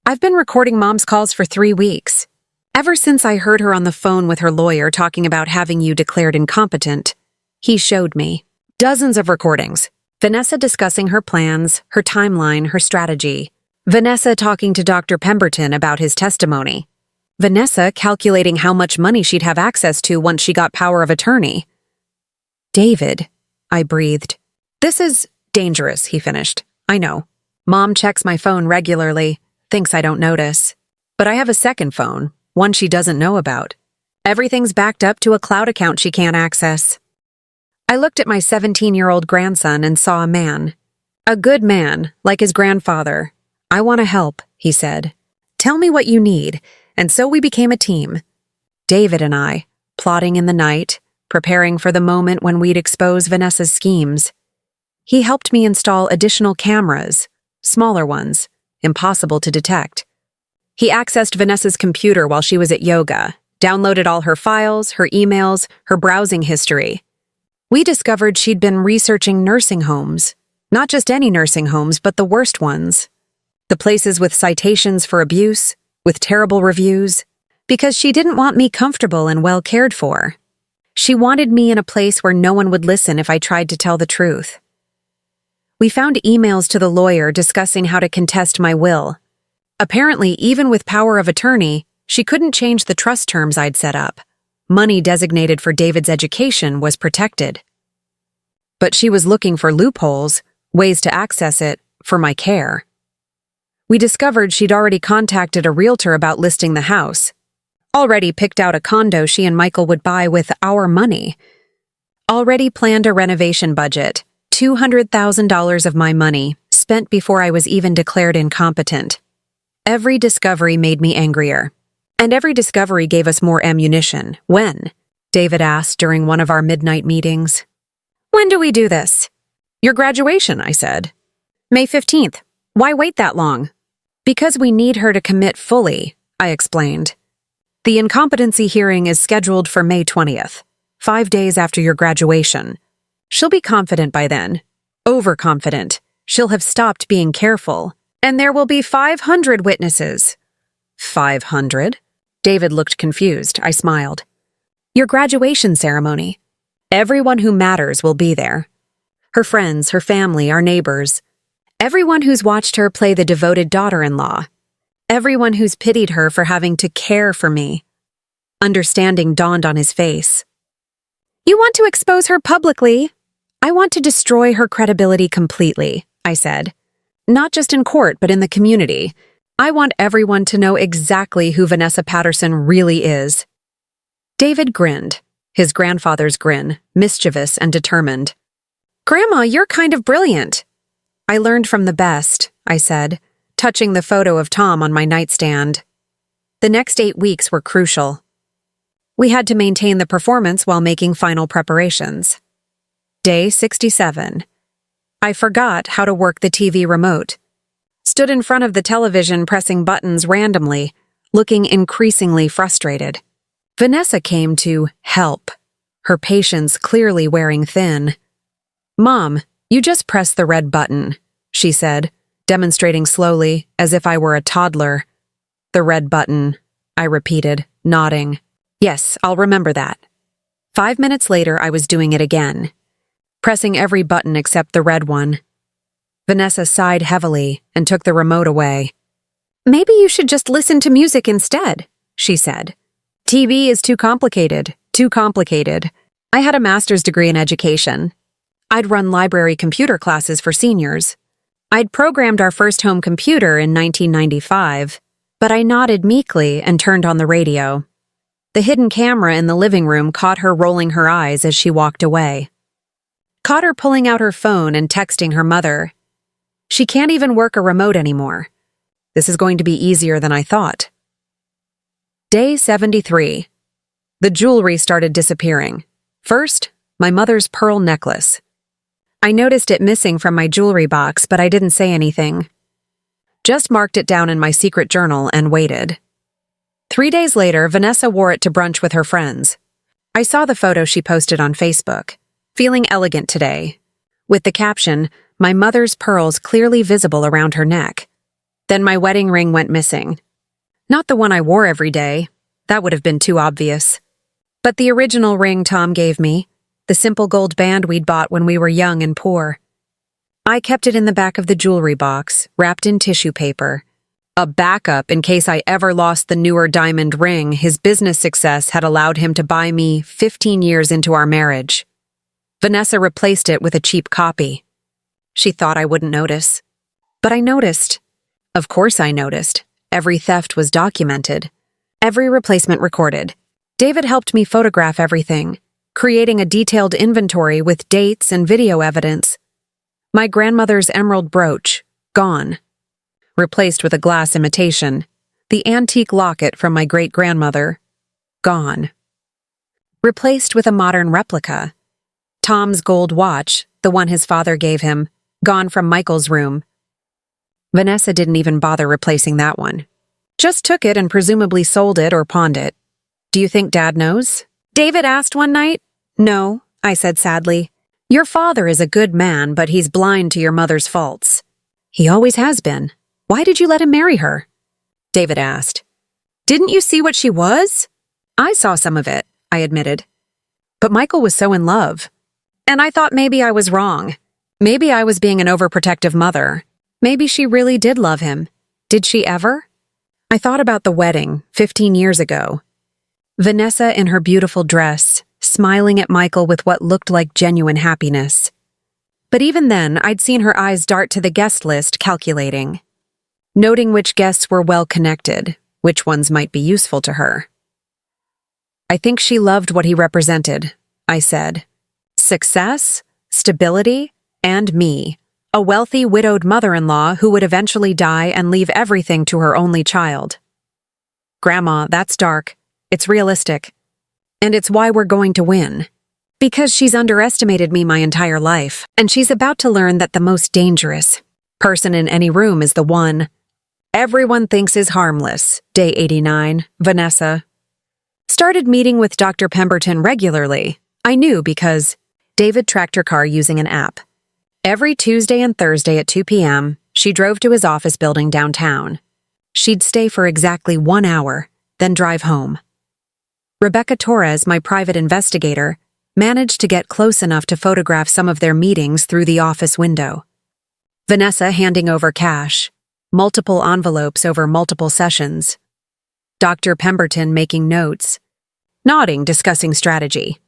"I've been recording Mom's calls for 3 weeks. Ever since I heard her on the phone with her lawyer talking about having you declared incompetent." He showed me. Dozens of recordings. Vanessa discussing her plans, her timeline, her strategy. Vanessa talking to Dr. Pemberton about his testimony. Vanessa calculating how much money she'd have access to once she got power of attorney. "David," I breathed. "This is dangerous," he finished. "I know. Mom checks my phone regularly, thinks I don't notice. But I have a second phone, one she doesn't know about. Everything's backed up to a cloud account she can't access." I looked at my 17-year-old grandson and saw a man. A good man, like his grandfather. "I want to help," he said. "Tell me what you need." And so we became a team. David and I, plotting in the night, preparing for the moment when we'd expose Vanessa's schemes. He helped me install additional cameras, smaller ones, impossible to detect. He accessed Vanessa's computer while she was at yoga, downloaded all her files, her emails, her browsing history. We discovered she'd been researching nursing homes. Not just any nursing homes, but the worst ones. The places with citations for abuse, with terrible reviews, because she didn't want me comfortable and well cared for. She wanted me in a place where no one would listen if I tried to tell the truth. We found emails to the lawyer discussing how to contest my will. Apparently, even with power of attorney, she couldn't change the trust terms I'd set up. Money designated for David's education was protected. But she was looking for loopholes, ways to access it, for my care. We discovered she'd already contacted a realtor about listing the house, already picked out a condo she and Michael would buy with our money, already planned a renovation budget, $200,000 of my money, spent before I was even declared incompetent. Every discovery made me angrier, and every discovery gave us more ammunition. "When?" David asked during one of our midnight meetings. "When do we do this?" "Your graduation," I said. "May 15th. Why wait that long?" "Because we need her to commit fully," I explained. "The incompetency hearing is scheduled for May 20th, 5 days after your graduation. She'll be confident by then. Overconfident. She'll have stopped being careful. And there will be 500 witnesses." 500? David looked confused. I smiled. "Your graduation ceremony. Everyone who matters will be there. Her friends, her family, our neighbors. Everyone who's watched her play the devoted daughter-in-law. Everyone who's pitied her for having to care for me." Understanding dawned on his face. "You want to expose her publicly?" "I want to destroy her credibility completely," I said. "Not just in court, but in the community. I want everyone to know exactly who Vanessa Patterson really is." David grinned, his grandfather's grin, mischievous and determined. "Grandma, you're kind of brilliant." "I learned from the best," I said, touching the photo of Tom on my nightstand. The next 8 weeks were crucial. We had to maintain the performance while making final preparations. Day 67. I forgot how to work the TV remote. Stood in front of the television pressing buttons randomly, looking increasingly frustrated. Vanessa came to help, her patience clearly wearing thin. "Mom, you just press the red button," she said, demonstrating slowly, as if I were a toddler. "The red button," I repeated, nodding. "Yes, I'll remember that." 5 minutes later, I was doing it again, pressing every button except the red one. Vanessa sighed heavily and took the remote away. "Maybe you should just listen to music instead," she said. "TV is too complicated, too complicated." I had a master's degree in education. I'd run library computer classes for seniors. I'd programmed our first home computer in 1995, but I nodded meekly and turned on the radio. The hidden camera in the living room caught her rolling her eyes as she walked away. Caught her pulling out her phone and texting her mother. She can't even work a remote anymore. This is going to be easier than I thought. Day 73. The jewelry started disappearing. First, my mother's pearl necklace. I noticed it missing from my jewelry box, but I didn't say anything. Just marked it down in my secret journal and waited. 3 days later, Vanessa wore it to brunch with her friends. I saw the photo she posted on Facebook. "Feeling elegant today," with the caption, "My mother's pearls clearly visible around her neck." Then my wedding ring went missing. Not the one I wore every day. That would have been too obvious. But the original ring Tom gave me, the simple gold band we'd bought when we were young and poor. I kept it in the back of the jewelry box, wrapped in tissue paper. A backup in case I ever lost the newer diamond ring his business success had allowed him to buy me 15 years into our marriage. Vanessa replaced it with a cheap copy. She thought I wouldn't notice. But I noticed. Of course I noticed. Every theft was documented. Every replacement recorded. David helped me photograph everything, creating a detailed inventory with dates and video evidence. My grandmother's emerald brooch, gone. Replaced with a glass imitation. The antique locket from my great-grandmother, gone. Replaced with a modern replica. Tom's gold watch, the one his father gave him, gone from Michael's room. Vanessa didn't even bother replacing that one. Just took it and presumably sold it or pawned it. "Do you think Dad knows?" David asked one night. "No," I said sadly. "Your father is a good man, but he's blind to your mother's faults." "He always has been. Why did you let him marry her?" David asked. "Didn't you see what she was?" "I saw some of it," I admitted. "But Michael was so in love. And I thought maybe I was wrong. Maybe I was being an overprotective mother. Maybe she really did love him. Did she ever?" I thought about the wedding 15 years ago. Vanessa in her beautiful dress, smiling at Michael with what looked like genuine happiness. But even then, I'd seen her eyes dart to the guest list, calculating. Noting which guests were well-connected, which ones might be useful to her. "I think she loved what he represented," I said. "Success, stability, and me. A wealthy, widowed mother-in-law who would eventually die and leave everything to her only child." "Grandma, that's dark. It's realistic. And it's why we're going to win. Because she's underestimated me my entire life, and she's about to learn that the most dangerous person in any room is the one everyone thinks is harmless." Day 89, Vanessa. Started meeting with Dr. Pemberton regularly. I knew because David tracked her car using an app. Every Tuesday and Thursday at 2 p.m., she drove to his office building downtown. She'd stay for exactly 1 hour, then drive home. Rebecca Torres, my private investigator, managed to get close enough to photograph some of their meetings through the office window. Vanessa handing over cash, multiple envelopes over multiple sessions. Dr. Pemberton making notes, nodding, discussing strategy.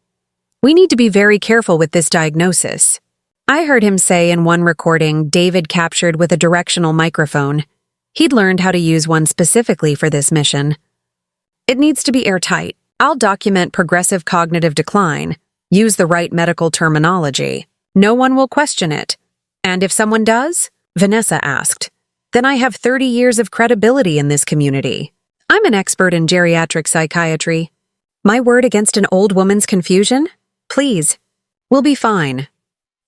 "We need to be very careful with this diagnosis." I heard him say in one recording David captured with a directional microphone, He'd learned how to use one specifically for this mission. It needs to be airtight. I'll document progressive cognitive decline, use the right medical terminology. No one will question it. And if someone does? Vanessa asked. Then I have 30 years of credibility in this community. I'm an expert in geriatric psychiatry. My word against an old woman's confusion? Please. We'll be fine.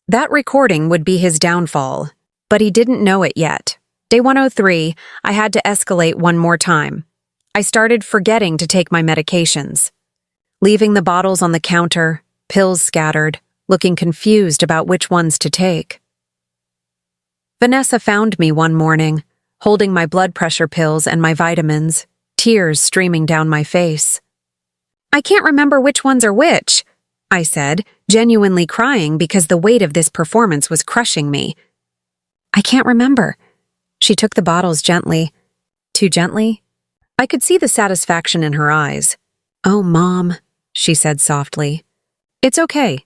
That recording would be his downfall, but he didn't know it yet. Day 103, I had to escalate one more time. I started forgetting to take my medications. Leaving the bottles on the counter, pills scattered, looking confused about which ones to take. Vanessa found me one morning, holding my blood pressure pills and my vitamins, tears streaming down my face. I can't remember which ones are which, I said, genuinely crying because the weight of this performance was crushing me. I can't remember. She took the bottles gently. Too gently? I could see the satisfaction in her eyes. Oh, Mom, she said softly. It's okay.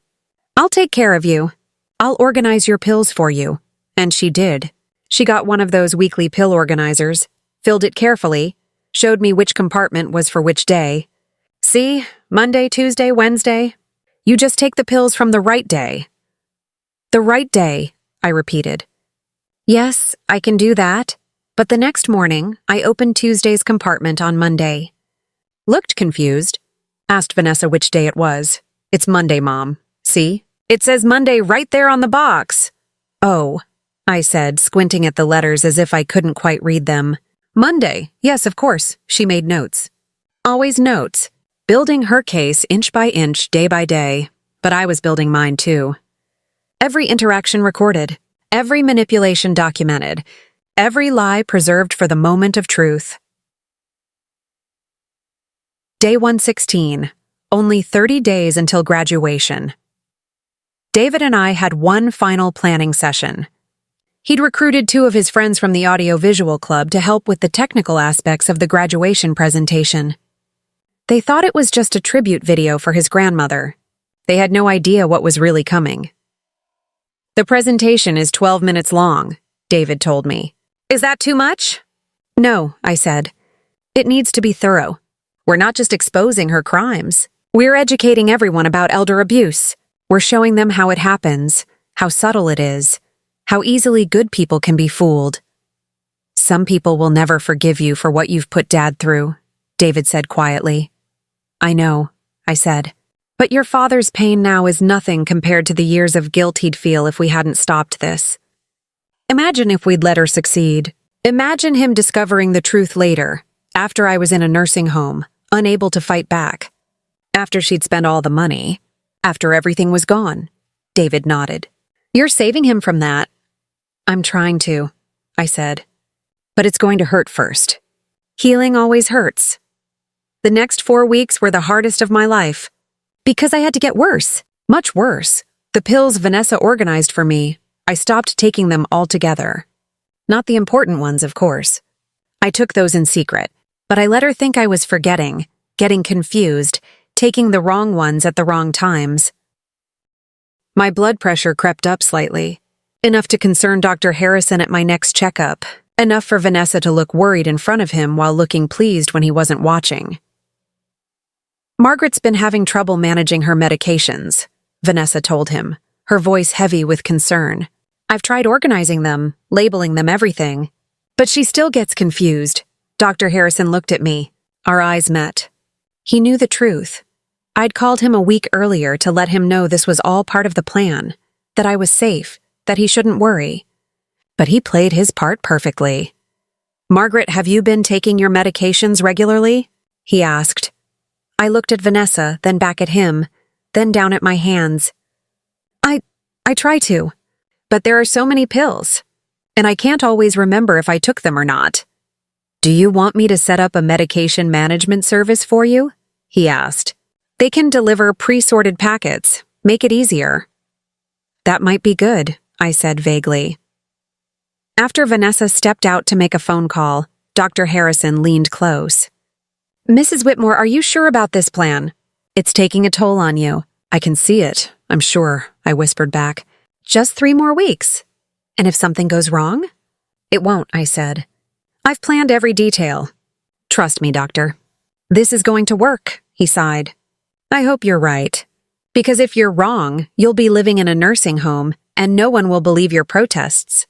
I'll take care of you. I'll organize your pills for you. And she did. She got one of those weekly pill organizers, filled it carefully, showed me which compartment was for which day. See, Monday, Tuesday, Wednesday. You just take the pills from the right day. The right day, I repeated. Yes, I can do that. But the next morning, I opened Tuesday's compartment on Monday. Looked confused. Asked Vanessa which day it was. It's Monday, Mom. See? It says Monday right there on the box. Oh, I said, squinting at the letters as if I couldn't quite read them. Monday. Yes, of course. She made notes. Always notes. Building her case inch by inch, day by day. But I was building mine too. Every interaction recorded. Every manipulation documented. Every lie preserved for the moment of truth. Day 116. Only 30 days until graduation. David and I had one final planning session. He'd recruited 2 of his friends from the audio-visual club to help with the technical aspects of the graduation presentation. They thought it was just a tribute video for his grandmother. They had no idea what was really coming. The presentation is 12 minutes long, David told me. Is that too much? No, I said. It needs to be thorough. We're not just exposing her crimes. We're educating everyone about elder abuse. We're showing them how it happens, how subtle it is, how easily good people can be fooled. Some people will never forgive you for what you've put Dad through, David said quietly. I know, I said. But your father's pain now is nothing compared to the years of guilt he'd feel if we hadn't stopped this. Imagine if we'd let her succeed. Imagine him discovering the truth later, after I was in a nursing home, unable to fight back. After she'd spent all the money. After everything was gone. David nodded. You're saving him from that. I'm trying to, I said. But it's going to hurt first. Healing always hurts. The next 4 weeks were the hardest of my life. Because I had to get worse. Much worse. The pills Vanessa organized for me, I stopped taking them altogether. Not the important ones, of course. I took those in secret, but I let her think I was forgetting, getting confused, taking the wrong ones at the wrong times. My blood pressure crept up slightly, enough to concern Dr. Harrison at my next checkup, enough for Vanessa to look worried in front of him while looking pleased when he wasn't watching. Margaret's been having trouble managing her medications, Vanessa told him, her voice heavy with concern. I've tried organizing them, labeling them everything, but she still gets confused. Dr. Harrison looked at me. Our eyes met. He knew the truth. I'd called him a week earlier to let him know this was all part of the plan, that I was safe, that he shouldn't worry. But he played his part perfectly. Margaret, have you been taking your medications regularly? He asked. I looked at Vanessa, then back at him, then down at my hands. I try to, but there are so many pills, and I can't always remember if I took them or not. Do you want me to set up a medication management service for you? He asked. They can deliver pre-sorted packets, make it easier. That might be good, I said vaguely. After Vanessa stepped out to make a phone call, Dr. Harrison leaned close. Mrs. Whitmore, are you sure about this plan? It's taking a toll on you. I can see it, I'm sure, I whispered back. Just 3 more weeks. And if something goes wrong? It won't, I said. I've planned every detail. Trust me, doctor. This is going to work, he sighed. I hope you're right. Because if you're wrong, you'll be living in a nursing home, and no one will believe your protests.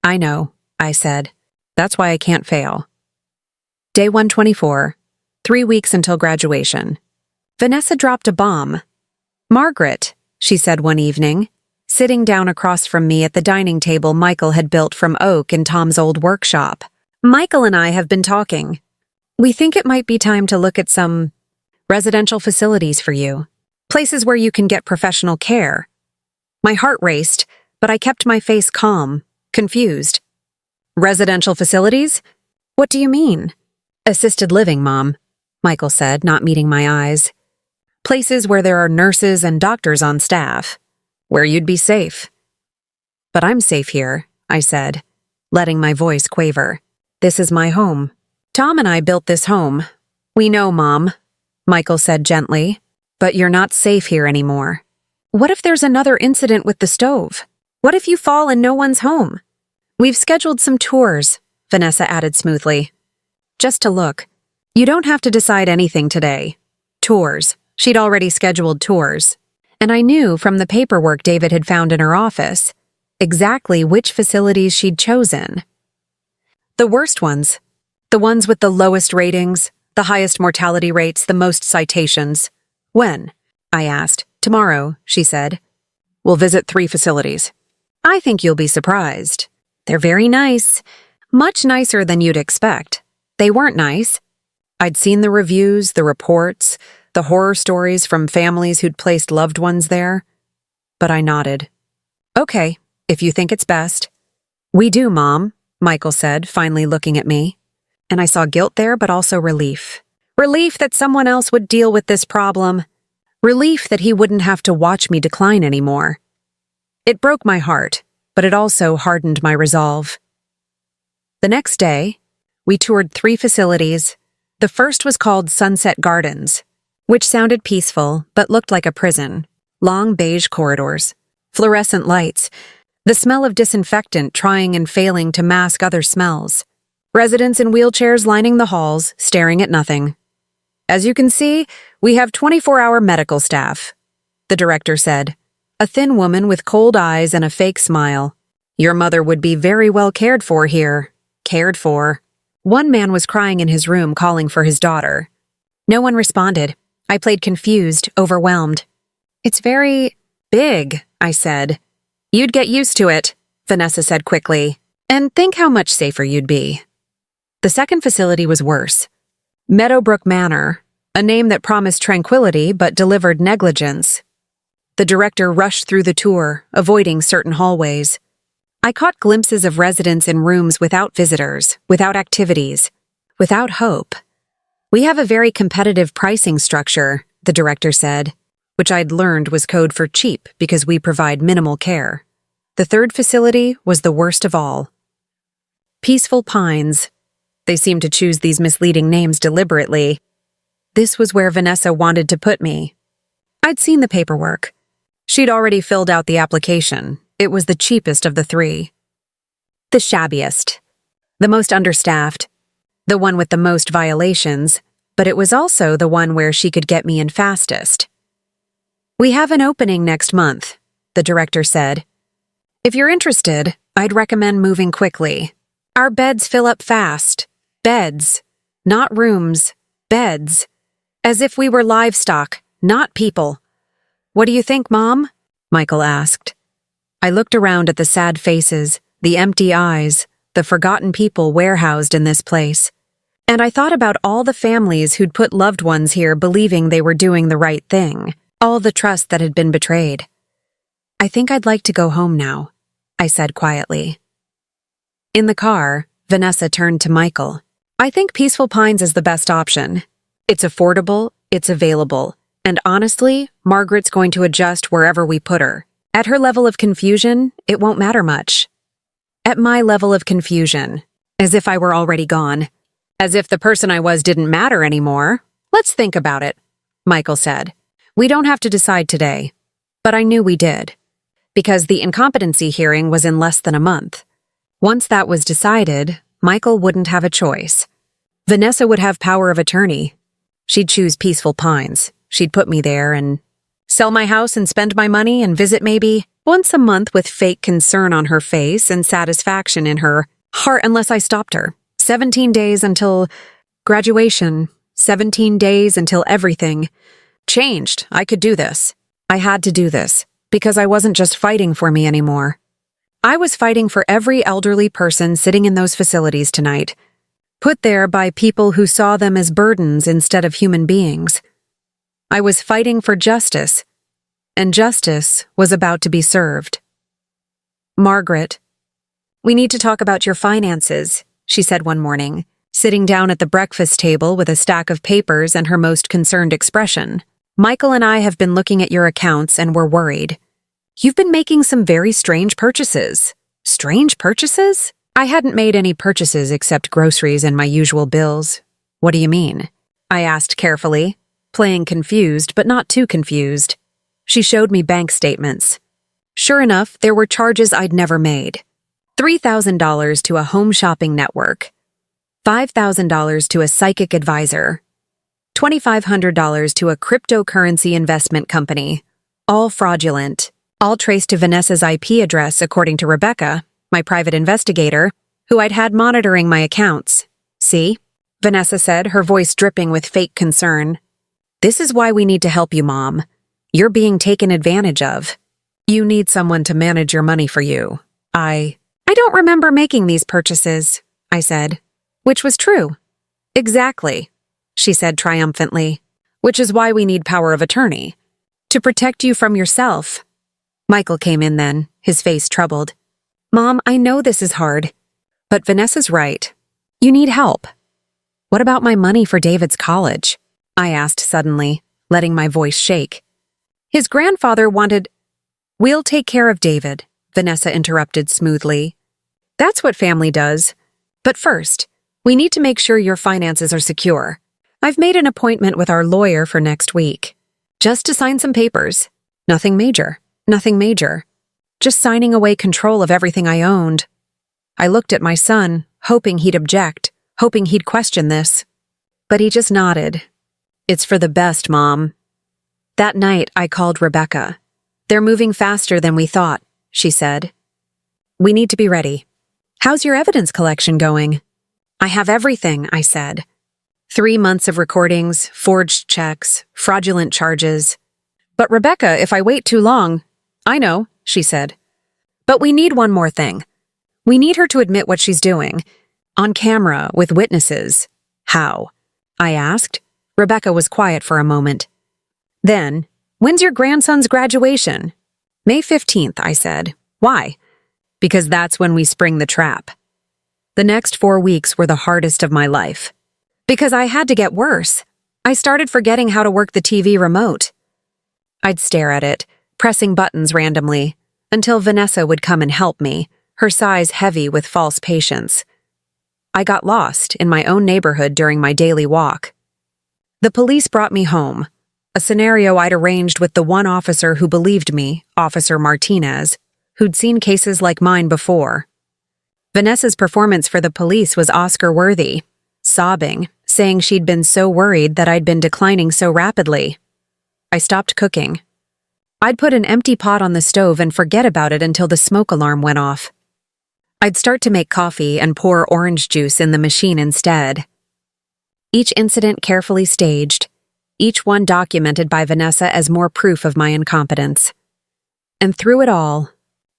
I know, I said. That's why I can't fail. Day 124, 3 weeks until graduation. Vanessa dropped a bomb. Margaret, she said one evening, sitting down across from me at the dining table Michael had built from oak in Tom's old workshop. Michael and I have been talking. We think it might be time to look at some residential facilities for you. Places where you can get professional care. My heart raced, but I kept my face calm, confused. Residential facilities? What do you mean? Assisted living, Mom, Michael said, not meeting my eyes. Places where there are nurses and doctors on staff. Where you'd be safe. But I'm safe here, I said, letting my voice quaver. This is my home. Tom and I built this home. We know, Mom, Michael said gently, but you're not safe here anymore. What if there's another incident with the stove? What if you fall and no one's home? We've scheduled some tours, Vanessa added smoothly. Just to look. You don't have to decide anything today. Tours. She'd already scheduled tours. And I knew from the paperwork David had found in her office exactly which facilities she'd chosen. The worst ones. The ones with the lowest ratings, the highest mortality rates, the most citations. When? I asked. Tomorrow, she said. We'll visit 3 facilities. I think you'll be surprised. They're very nice. Much nicer than you'd expect. They weren't nice. I'd seen the reviews, the reports, the horror stories from families who'd placed loved ones there. But I nodded. Okay, if you think it's best. We do, Mom, Michael said, finally looking at me. And I saw guilt there, but also relief. Relief that someone else would deal with this problem. Relief that he wouldn't have to watch me decline anymore. It broke my heart, but it also hardened my resolve. The next day, we toured 3 facilities. The first was called Sunset Gardens, which sounded peaceful but looked like a prison. Long beige corridors, fluorescent lights, the smell of disinfectant trying and failing to mask other smells. Residents in wheelchairs lining the halls, staring at nothing. As you can see, we have 24-hour medical staff, the director said, a thin woman with cold eyes and a fake smile. Your mother would be very well cared for here. Cared for. One man was crying in his room calling for his daughter. No one responded. I played confused, overwhelmed. It's very big, I said. You'd get used to it, Vanessa said quickly. And think how much safer you'd be. The second facility was worse. Meadowbrook Manor, a name that promised tranquility but delivered negligence. The director rushed through the tour, avoiding certain hallways. I caught glimpses of residents in rooms without visitors, without activities, without hope. We have a very competitive pricing structure, the director said, which I'd learned was code for cheap because we provide minimal care. The third facility was the worst of all. Peaceful Pines. They seemed to choose these misleading names deliberately. This was where Vanessa wanted to put me. I'd seen the paperwork. She'd already filled out the application. It was the cheapest of the 3. The shabbiest. The most understaffed. The one with the most violations, but it was also the one where she could get me in fastest. We have an opening next month, the director said. If you're interested, I'd recommend moving quickly. Our beds fill up fast. Beds. Not rooms. Beds. As if we were livestock, not people. What do you think, Mom? Michael asked. I looked around at the sad faces, the empty eyes, the forgotten people warehoused in this place. And I thought about all the families who'd put loved ones here believing they were doing the right thing, all the trust that had been betrayed. I think I'd like to go home now, I said quietly. In the car, Vanessa turned to Michael. I think Peaceful Pines is the best option. It's affordable, it's available, and honestly, Margaret's going to adjust wherever we put her. At her level of confusion, it won't matter much. At my level of confusion, as if I were already gone. As if the person I was didn't matter anymore. Let's think about it, Michael said. We don't have to decide today. But I knew we did. Because the incompetency hearing was in less than a month. Once that was decided, Michael wouldn't have a choice. Vanessa would have power of attorney. She'd choose Peaceful Pines. She'd put me there and sell my house and spend my money and visit maybe once a month with fake concern on her face and satisfaction in her heart unless I stopped her. 17 days until graduation. 17 days until everything changed. I could do this. I had to do this because I wasn't just fighting for me anymore. I was fighting for every elderly person sitting in those facilities tonight, put there by people who saw them as burdens instead of human beings. I was fighting for justice, and justice was about to be served. "Margaret, we need to talk about your finances," she said one morning, sitting down at the breakfast table with a stack of papers and her most concerned expression. "Michael and I have been looking at your accounts and we're worried. You've been making some very strange purchases." "Strange purchases?" "I hadn't made any purchases except groceries and my usual bills." "What do you mean?" I asked carefully, playing confused but not too confused. She showed me bank statements. Sure enough, there were charges I'd never made. $3,000 to a home shopping network, $5,000 to a psychic advisor, $2,500 to a cryptocurrency investment company, all fraudulent, all traced to Vanessa's IP address according to Rebecca, my private investigator, who I'd had monitoring my accounts. "See?" Vanessa said, her voice dripping with fake concern. "This is why we need to help you, Mom. You're being taken advantage of. You need someone to manage your money for you." I don't remember making these purchases," I said, which was true. "Exactly," she said triumphantly, "which is why we need power of attorney. To protect you from yourself." Michael came in then, his face troubled. "Mom, I know this is hard, but Vanessa's right. You need help." "What about my money for David's college?" I asked suddenly, letting my voice shake. "His grandfather wanted—" "We'll take care of David," Vanessa interrupted smoothly. "That's what family does. But first, we need to make sure your finances are secure. I've made an appointment with our lawyer for next week. Just to sign some papers. Nothing major. Nothing major. Just signing away control of everything I owned." I looked at my son, hoping he'd object, hoping he'd question this. But he just nodded. "It's for the best, Mom." That night, I called Rebecca. "They're moving faster than we thought," she said. "We need to be ready. How's your evidence collection going?" "I have everything," I said. 3 months of recordings, forged checks, fraudulent charges. "But Rebecca, if I wait too long—" "I know," she said. "But we need one more thing. We need her to admit what she's doing. On camera, with witnesses." "How?" I asked. Rebecca was quiet for a moment. Then, "When's your grandson's graduation?" "May 15th, I said. "Why?" "Because that's when we spring the trap." The next 4 weeks were the hardest of my life. Because I had to get worse. I started forgetting how to work the TV remote. I'd stare at it, pressing buttons randomly, until Vanessa would come and help me, her sighs heavy with false patience. I got lost in my own neighborhood during my daily walk. The police brought me home, a scenario I'd arranged with the one officer who believed me, Officer Martinez, who'd seen cases like mine before. Vanessa's performance for the police was Oscar-worthy, sobbing, saying she'd been so worried that I'd been declining so rapidly. I stopped cooking. I'd put an empty pot on the stove and forget about it until the smoke alarm went off. I'd start to make coffee and pour orange juice in the machine instead. Each incident carefully staged, each one documented by Vanessa as more proof of my incompetence. And through it all,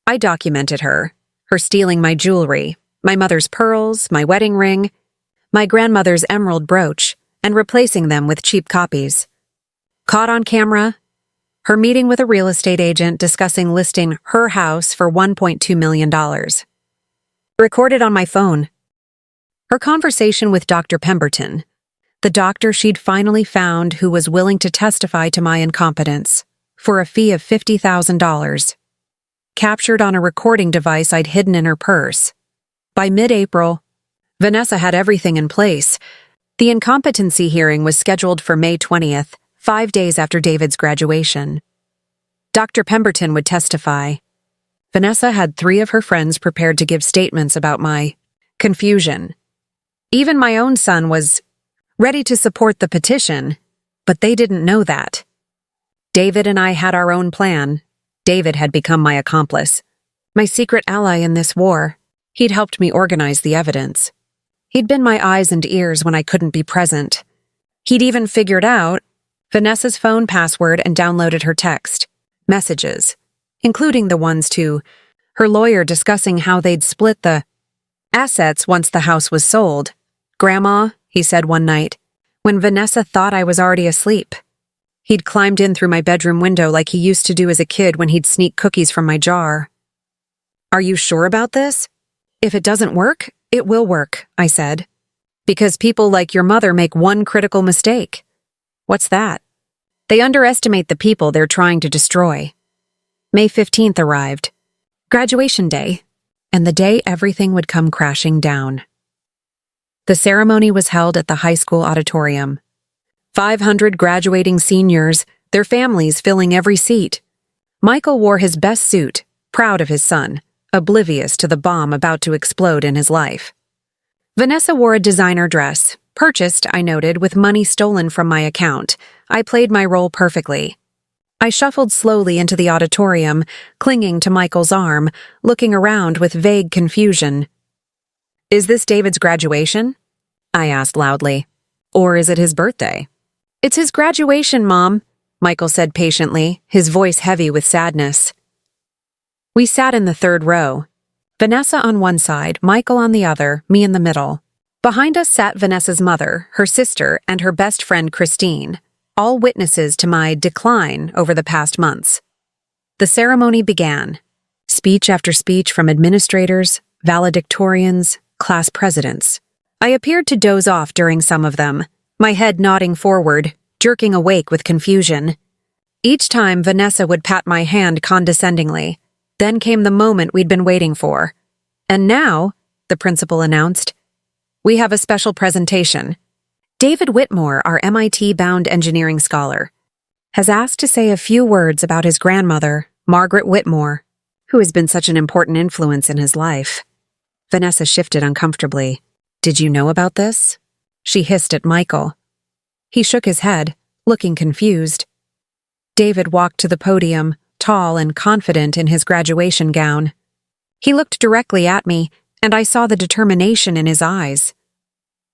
I documented her stealing my jewelry, my mother's pearls, my wedding ring, my grandmother's emerald brooch, and replacing them with cheap copies. Caught on camera, her meeting with a real estate agent discussing listing her house for $1.2 million. Recorded on my phone. Her conversation with Dr. Pemberton, the doctor she'd finally found who was willing to testify to my incompetence, for a fee of $50,000. Captured on a recording device I'd hidden in her purse. By mid-April, Vanessa had everything in place. The incompetency hearing was scheduled for May 20th, 5 days after David's graduation. Dr. Pemberton would testify. Vanessa had 3 of her friends prepared to give statements about my confusion. Even my own son was ready to support the petition, but they didn't know that. David and I had our own plan. David had become my accomplice, my secret ally in this war. He'd helped me organize the evidence. He'd been my eyes and ears when I couldn't be present. He'd even figured out Vanessa's phone password and downloaded her text messages, including the ones to her lawyer discussing how they'd split the assets once the house was sold. "Grandma," he said one night, when Vanessa thought I was already asleep. He'd climbed in through my bedroom window like he used to do as a kid when he'd sneak cookies from my jar. "Are you sure about this? If it doesn't work, it will work," I said. "Because people like your mother make one critical mistake." "What's that?" "They underestimate the people they're trying to destroy." May 15th arrived. Graduation day, and the day everything would come crashing down. The ceremony was held at the high school auditorium. 500 graduating seniors, their families filling every seat. Michael wore his best suit, proud of his son, oblivious to the bomb about to explode in his life. Vanessa wore a designer dress, purchased, I noted, with money stolen from my account. I played my role perfectly. I shuffled slowly into the auditorium, clinging to Michael's arm, looking around with vague confusion. "Is this David's graduation?" I asked loudly. "Or is it his birthday?" "It's his graduation, Mom," Michael said patiently, his voice heavy with sadness. We sat in the third row. Vanessa on one side, Michael on the other, me in the middle. Behind us sat Vanessa's mother, her sister, and her best friend Christine, all witnesses to my decline over the past months. The ceremony began. Speech after speech from administrators, valedictorians, class presidents. I appeared to doze off during some of them, my head nodding forward, jerking awake with confusion. Each time Vanessa would pat my hand condescendingly. Then came the moment we'd been waiting for. "And now," the principal announced, "we have a special presentation. David Whitmore, our MIT-bound engineering scholar, has asked to say a few words about his grandmother, Margaret Whitmore, who has been such an important influence in his life." Vanessa shifted uncomfortably. "Did you know about this?" She hissed at Michael. He shook his head, looking confused. David walked to the podium, tall and confident in his graduation gown. He looked directly at me, and I saw the determination in his eyes.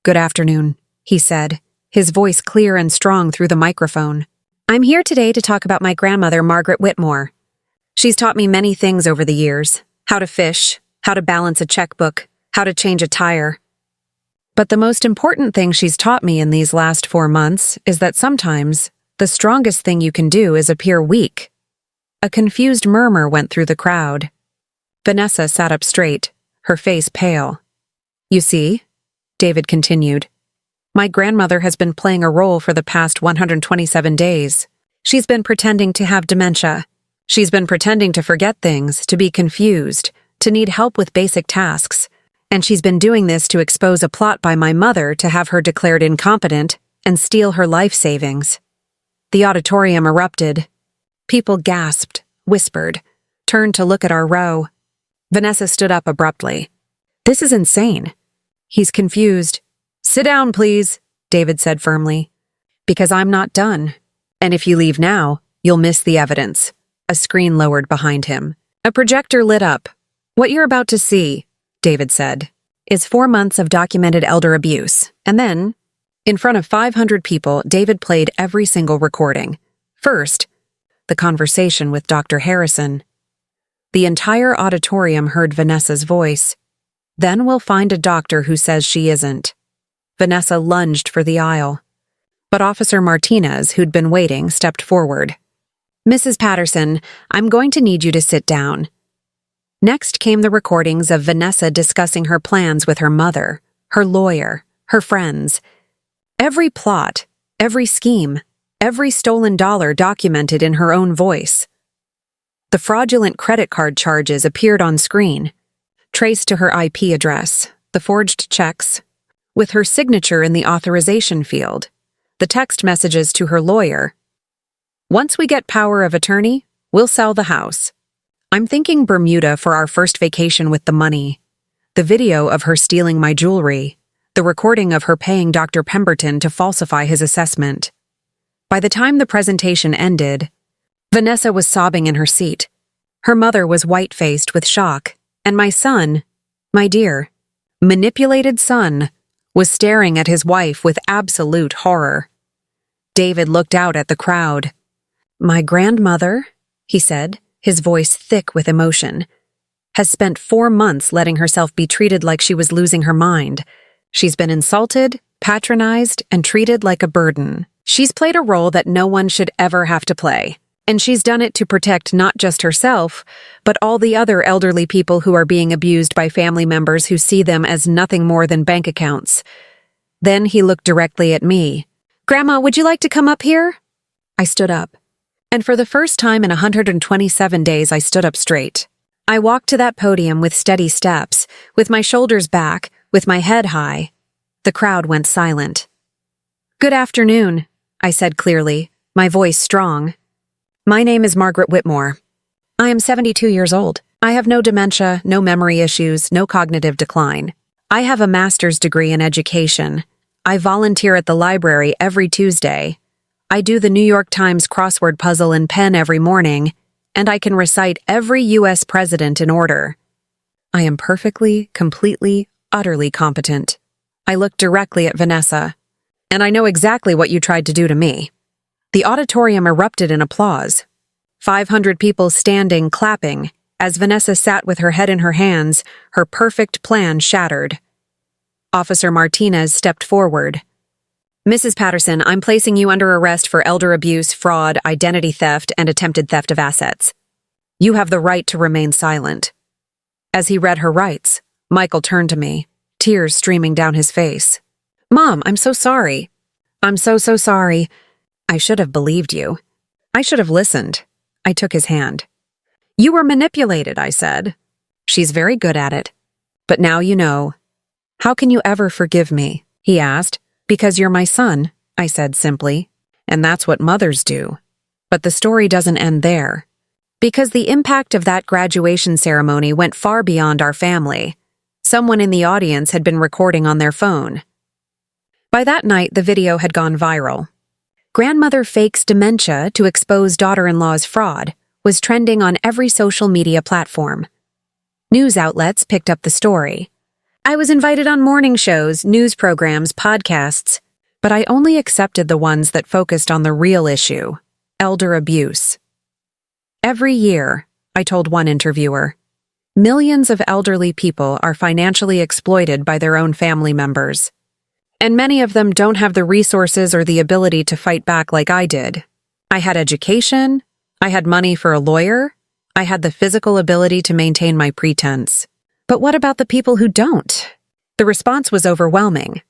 "Good afternoon," he said, his voice clear and strong through the microphone. "I'm here today to talk about my grandmother, Margaret Whitmore. She's taught me many things over the years: how to fish, how to balance a checkbook, how to change a tire. But the most important thing she's taught me in these last 4 months is that sometimes the strongest thing you can do is appear weak." A confused murmur went through the crowd. Vanessa sat up straight, her face pale. "You see," David continued, "my grandmother has been playing a role for the past 127 days. She's been pretending to have dementia. She's been pretending to forget things, to be confused, to need help with basic tasks. And she's been doing this to expose a plot by my mother to have her declared incompetent and steal her life savings." The auditorium erupted. People gasped, whispered, turned to look at our row. Vanessa stood up abruptly. "This is insane." "He's confused." "Sit down, please," David said firmly. "Because I'm not done. And if you leave now, you'll miss the evidence." A screen lowered behind him. A projector lit up. "What you're about to see," David said, "is 4 months of documented elder abuse." And then, in front of 500 people, David played every single recording. First, the conversation with Dr. Harrison. The entire auditorium heard Vanessa's voice. "Then we'll find a doctor who says she isn't." Vanessa lunged for the aisle. But Officer Martinez, who'd been waiting, stepped forward. "Mrs. Patterson, I'm going to need you to sit down." Next came the recordings of Vanessa discussing her plans with her mother, her lawyer, her friends. Every plot, every scheme, every stolen dollar documented in her own voice. The fraudulent credit card charges appeared on screen, traced to her IP address, the forged checks, with her signature in the authorization field, the text messages to her lawyer. "Once we get power of attorney, we'll sell the house. I'm thinking Bermuda for our first vacation with the money. The video of her stealing my jewelry. The recording of her paying Dr. Pemberton to falsify his assessment. By the time the presentation ended, Vanessa was sobbing in her seat. Her mother was white-faced with shock, and my son, my dear, manipulated son, was staring at his wife with absolute horror. David looked out at the crowd. "My grandmother," he said, his voice thick with emotion, "has spent 4 months letting herself be treated like she was losing her mind. She's been insulted, patronized, and treated like a burden. She's played a role that no one should ever have to play. And she's done it to protect not just herself, but all the other elderly people who are being abused by family members who see them as nothing more than bank accounts." Then he looked directly at me. "Grandma, would you like to come up here?" I stood up. And for the first time in 127 days, I stood up straight. I walked to that podium with steady steps, with my shoulders back, with my head high. The crowd went silent. "Good afternoon," I said clearly, my voice strong. "My name is Margaret Whitmore. I am 72 years old. I have no dementia, no memory issues, no cognitive decline. I have a master's degree in education. I volunteer at the library every Tuesday. I do the New York Times crossword puzzle in pen every morning, and I can recite every U.S. president in order. I am perfectly, completely, utterly competent." I looked directly at Vanessa. "And I know exactly what you tried to do to me." The auditorium erupted in applause. 500 people standing, clapping, as Vanessa sat with her head in her hands, her perfect plan shattered. Officer Martinez stepped forward. "Mrs. Patterson, I'm placing you under arrest for elder abuse, fraud, identity theft, and attempted theft of assets. You have the right to remain silent." As he read her rights, Michael turned to me, tears streaming down his face. "Mom, I'm so sorry. I'm so sorry. I should have believed you. I should have listened." I took his hand. "You were manipulated," I said. "She's very good at it. But now you know." "How can you ever forgive me?" he asked. "Because you're my son," I said simply. "And that's what mothers do." But the story doesn't end there. Because the impact of that graduation ceremony went far beyond our family. Someone in the audience had been recording on their phone. By that night, the video had gone viral. "Grandmother fakes dementia to expose daughter-in-law's fraud" was trending on every social media platform. News outlets picked up the story. I was invited on morning shows, news programs, podcasts, but I only accepted the ones that focused on the real issue, elder abuse. "Every year," I told one interviewer, "millions of elderly people are financially exploited by their own family members. And many of them don't have the resources or the ability to fight back like I did. I had education, I had money for a lawyer, I had the physical ability to maintain my pretense. But what about the people who don't?" The response was overwhelming.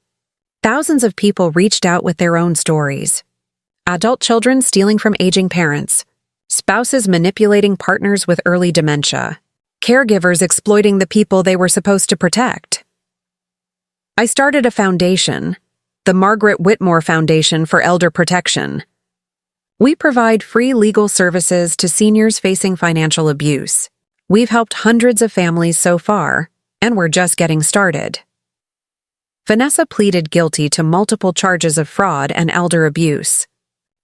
Thousands of people reached out with their own stories. Adult children stealing from aging parents, spouses manipulating partners with early dementia, caregivers exploiting the people they were supposed to protect. I started a foundation, the Margaret Whitmore Foundation for Elder Protection. We provide free legal services to seniors facing financial abuse. We've helped hundreds of families so far, and we're just getting started. Vanessa pleaded guilty to multiple charges of fraud and elder abuse.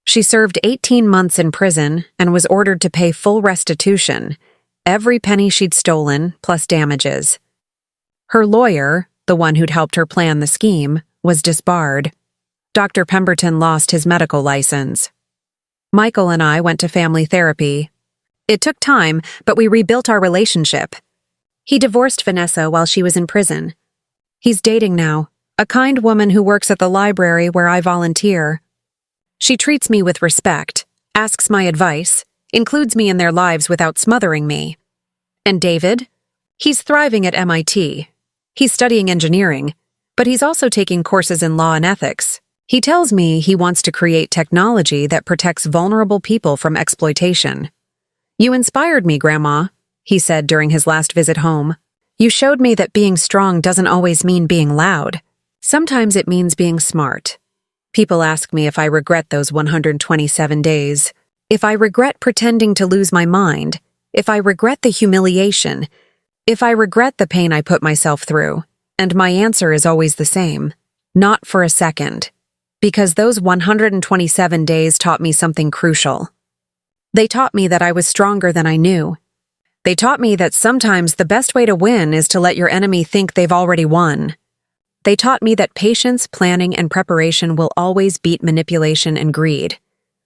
She served 18 months in prison and was ordered to pay full restitution, every penny she'd stolen, plus damages. Her lawyer, the one who'd helped her plan the scheme, was disbarred. Dr. Pemberton lost his medical license. Michael and I went to family therapy. It took time, but we rebuilt our relationship. He divorced Vanessa while she was in prison. He's dating now, a kind woman who works at the library where I volunteer. She treats me with respect, asks my advice, includes me in their lives without smothering me. And David? He's thriving at MIT. He's studying engineering, but he's also taking courses in law and ethics. He tells me he wants to create technology that protects vulnerable people from exploitation. "You inspired me, Grandma," he said during his last visit home. "You showed me that being strong doesn't always mean being loud. Sometimes it means being smart." People ask me if I regret those 127 days, if I regret pretending to lose my mind, if I regret the humiliation, If I regret the pain I put myself through, and my answer is always the same, not for a second, because those 127 days taught me something crucial. They taught me that I was stronger than I knew. They taught me that sometimes the best way to win is to let your enemy think they've already won. They taught me that patience, planning, and preparation will always beat manipulation and greed.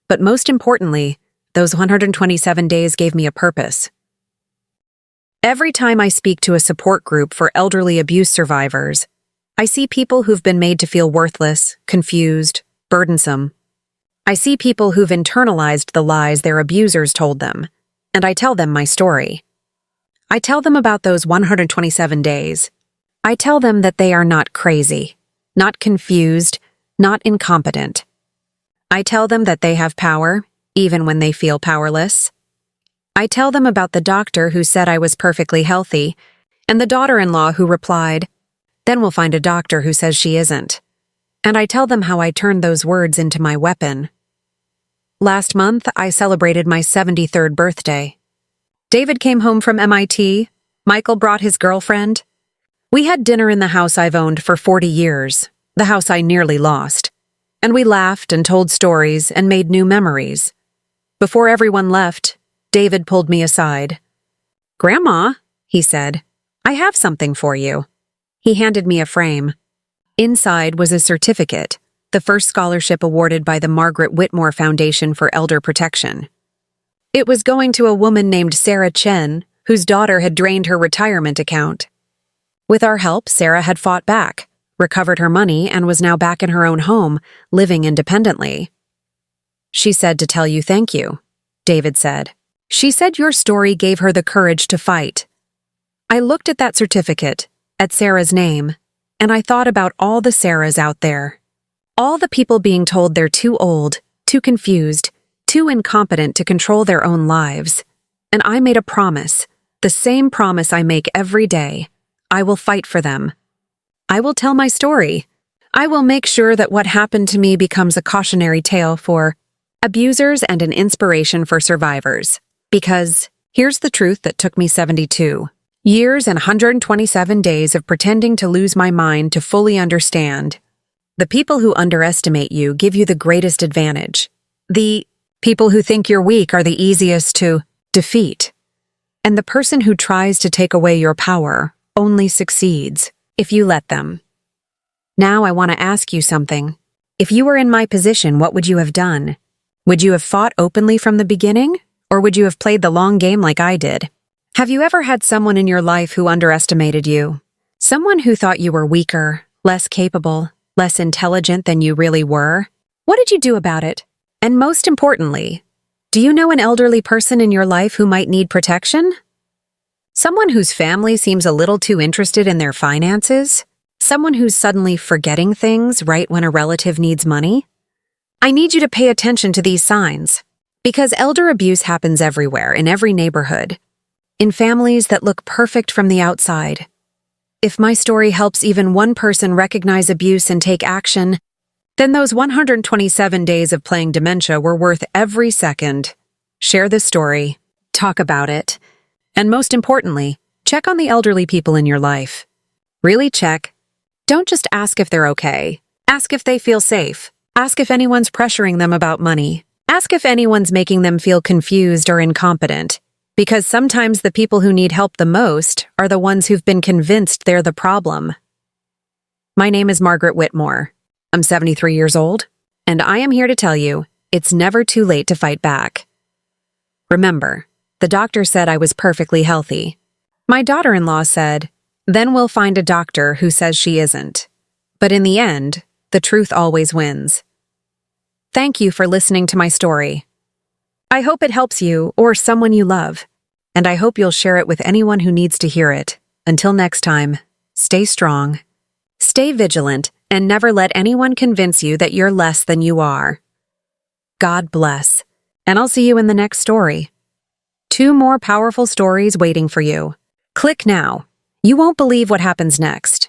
But most importantly, those 127 days gave me a purpose. Every time I speak to a support group for elderly abuse survivors, I see people who've been made to feel worthless, confused, burdensome. I see people who've internalized the lies their abusers told them, and I tell them my story. I tell them about those 127 days. I tell them that they are not crazy, not confused, not incompetent. I tell them that they have power, even when they feel powerless. I tell them about the doctor who said I was perfectly healthy, and the daughter-in-law who replied, "Then we'll find a doctor who says she isn't." And I tell them how I turned those words into my weapon. Last month, I celebrated my 73rd birthday. David came home from MIT. Michael brought his girlfriend. We had dinner in the house I've owned for 40 years, the house I nearly lost. And we laughed and told stories and made new memories. Before everyone left, David pulled me aside. "Grandma," he said, "I have something for you." He handed me a frame. Inside was a certificate, the first scholarship awarded by the Margaret Whitmore Foundation for Elder Protection. It was going to a woman named Sarah Chen, whose daughter had drained her retirement account. With our help, Sarah had fought back, recovered her money, and was now back in her own home, living independently. "She said to tell you thank you," David said. "She said your story gave her the courage to fight." I looked at that certificate, at Sarah's name, and I thought about all the Sarahs out there. All the people being told they're too old, too confused, too incompetent to control their own lives. And I made a promise, the same promise I make every day. I will fight for them. I will tell my story. I will make sure that what happened to me becomes a cautionary tale for abusers and an inspiration for survivors. Because here's the truth that took me 72 years and 127 days of pretending to lose my mind to fully understand. The people who underestimate you give you the greatest advantage. The people who think you're weak are the easiest to defeat. And the person who tries to take away your power only succeeds if you let them. Now I want to ask you something. If you were in my position, what would you have done? Would you have fought openly from the beginning? Or would you have played the long game like I did? Have you ever had someone in your life who underestimated you? Someone who thought you were weaker, less capable, less intelligent than you really were? What did you do about it? And most importantly, do you know an elderly person in your life who might need protection? Someone whose family seems a little too interested in their finances? Someone who's suddenly forgetting things right when a relative needs money? I need you to pay attention to these signs, because elder abuse happens everywhere, in every neighborhood, in families that look perfect from the outside. If my story helps even one person recognize abuse and take action, then those 127 days of playing dementia were worth every second. Share this story, talk about it, and most importantly, check on the elderly people in your life. Really check. Don't just ask if they're okay. Ask if they feel safe. Ask if anyone's pressuring them about money. Ask if anyone's making them feel confused or incompetent. Because sometimes the people who need help the most are the ones who've been convinced they're the problem. My name is Margaret Whitmore. I'm 73 years old, and I am here to tell you it's never too late to fight back. Remember, the doctor said I was perfectly healthy. My daughter-in-law said, "Then we'll find a doctor who says she isn't." But in the end, the truth always wins. Thank you for listening to my story. I hope it helps you or someone you love, and I hope you'll share it with anyone who needs to hear it. Until next time, stay strong, stay vigilant, and never let anyone convince you that you're less than you are. God bless, and I'll see you in the next story. 2 more powerful stories waiting for you. Click now. You won't believe what happens next.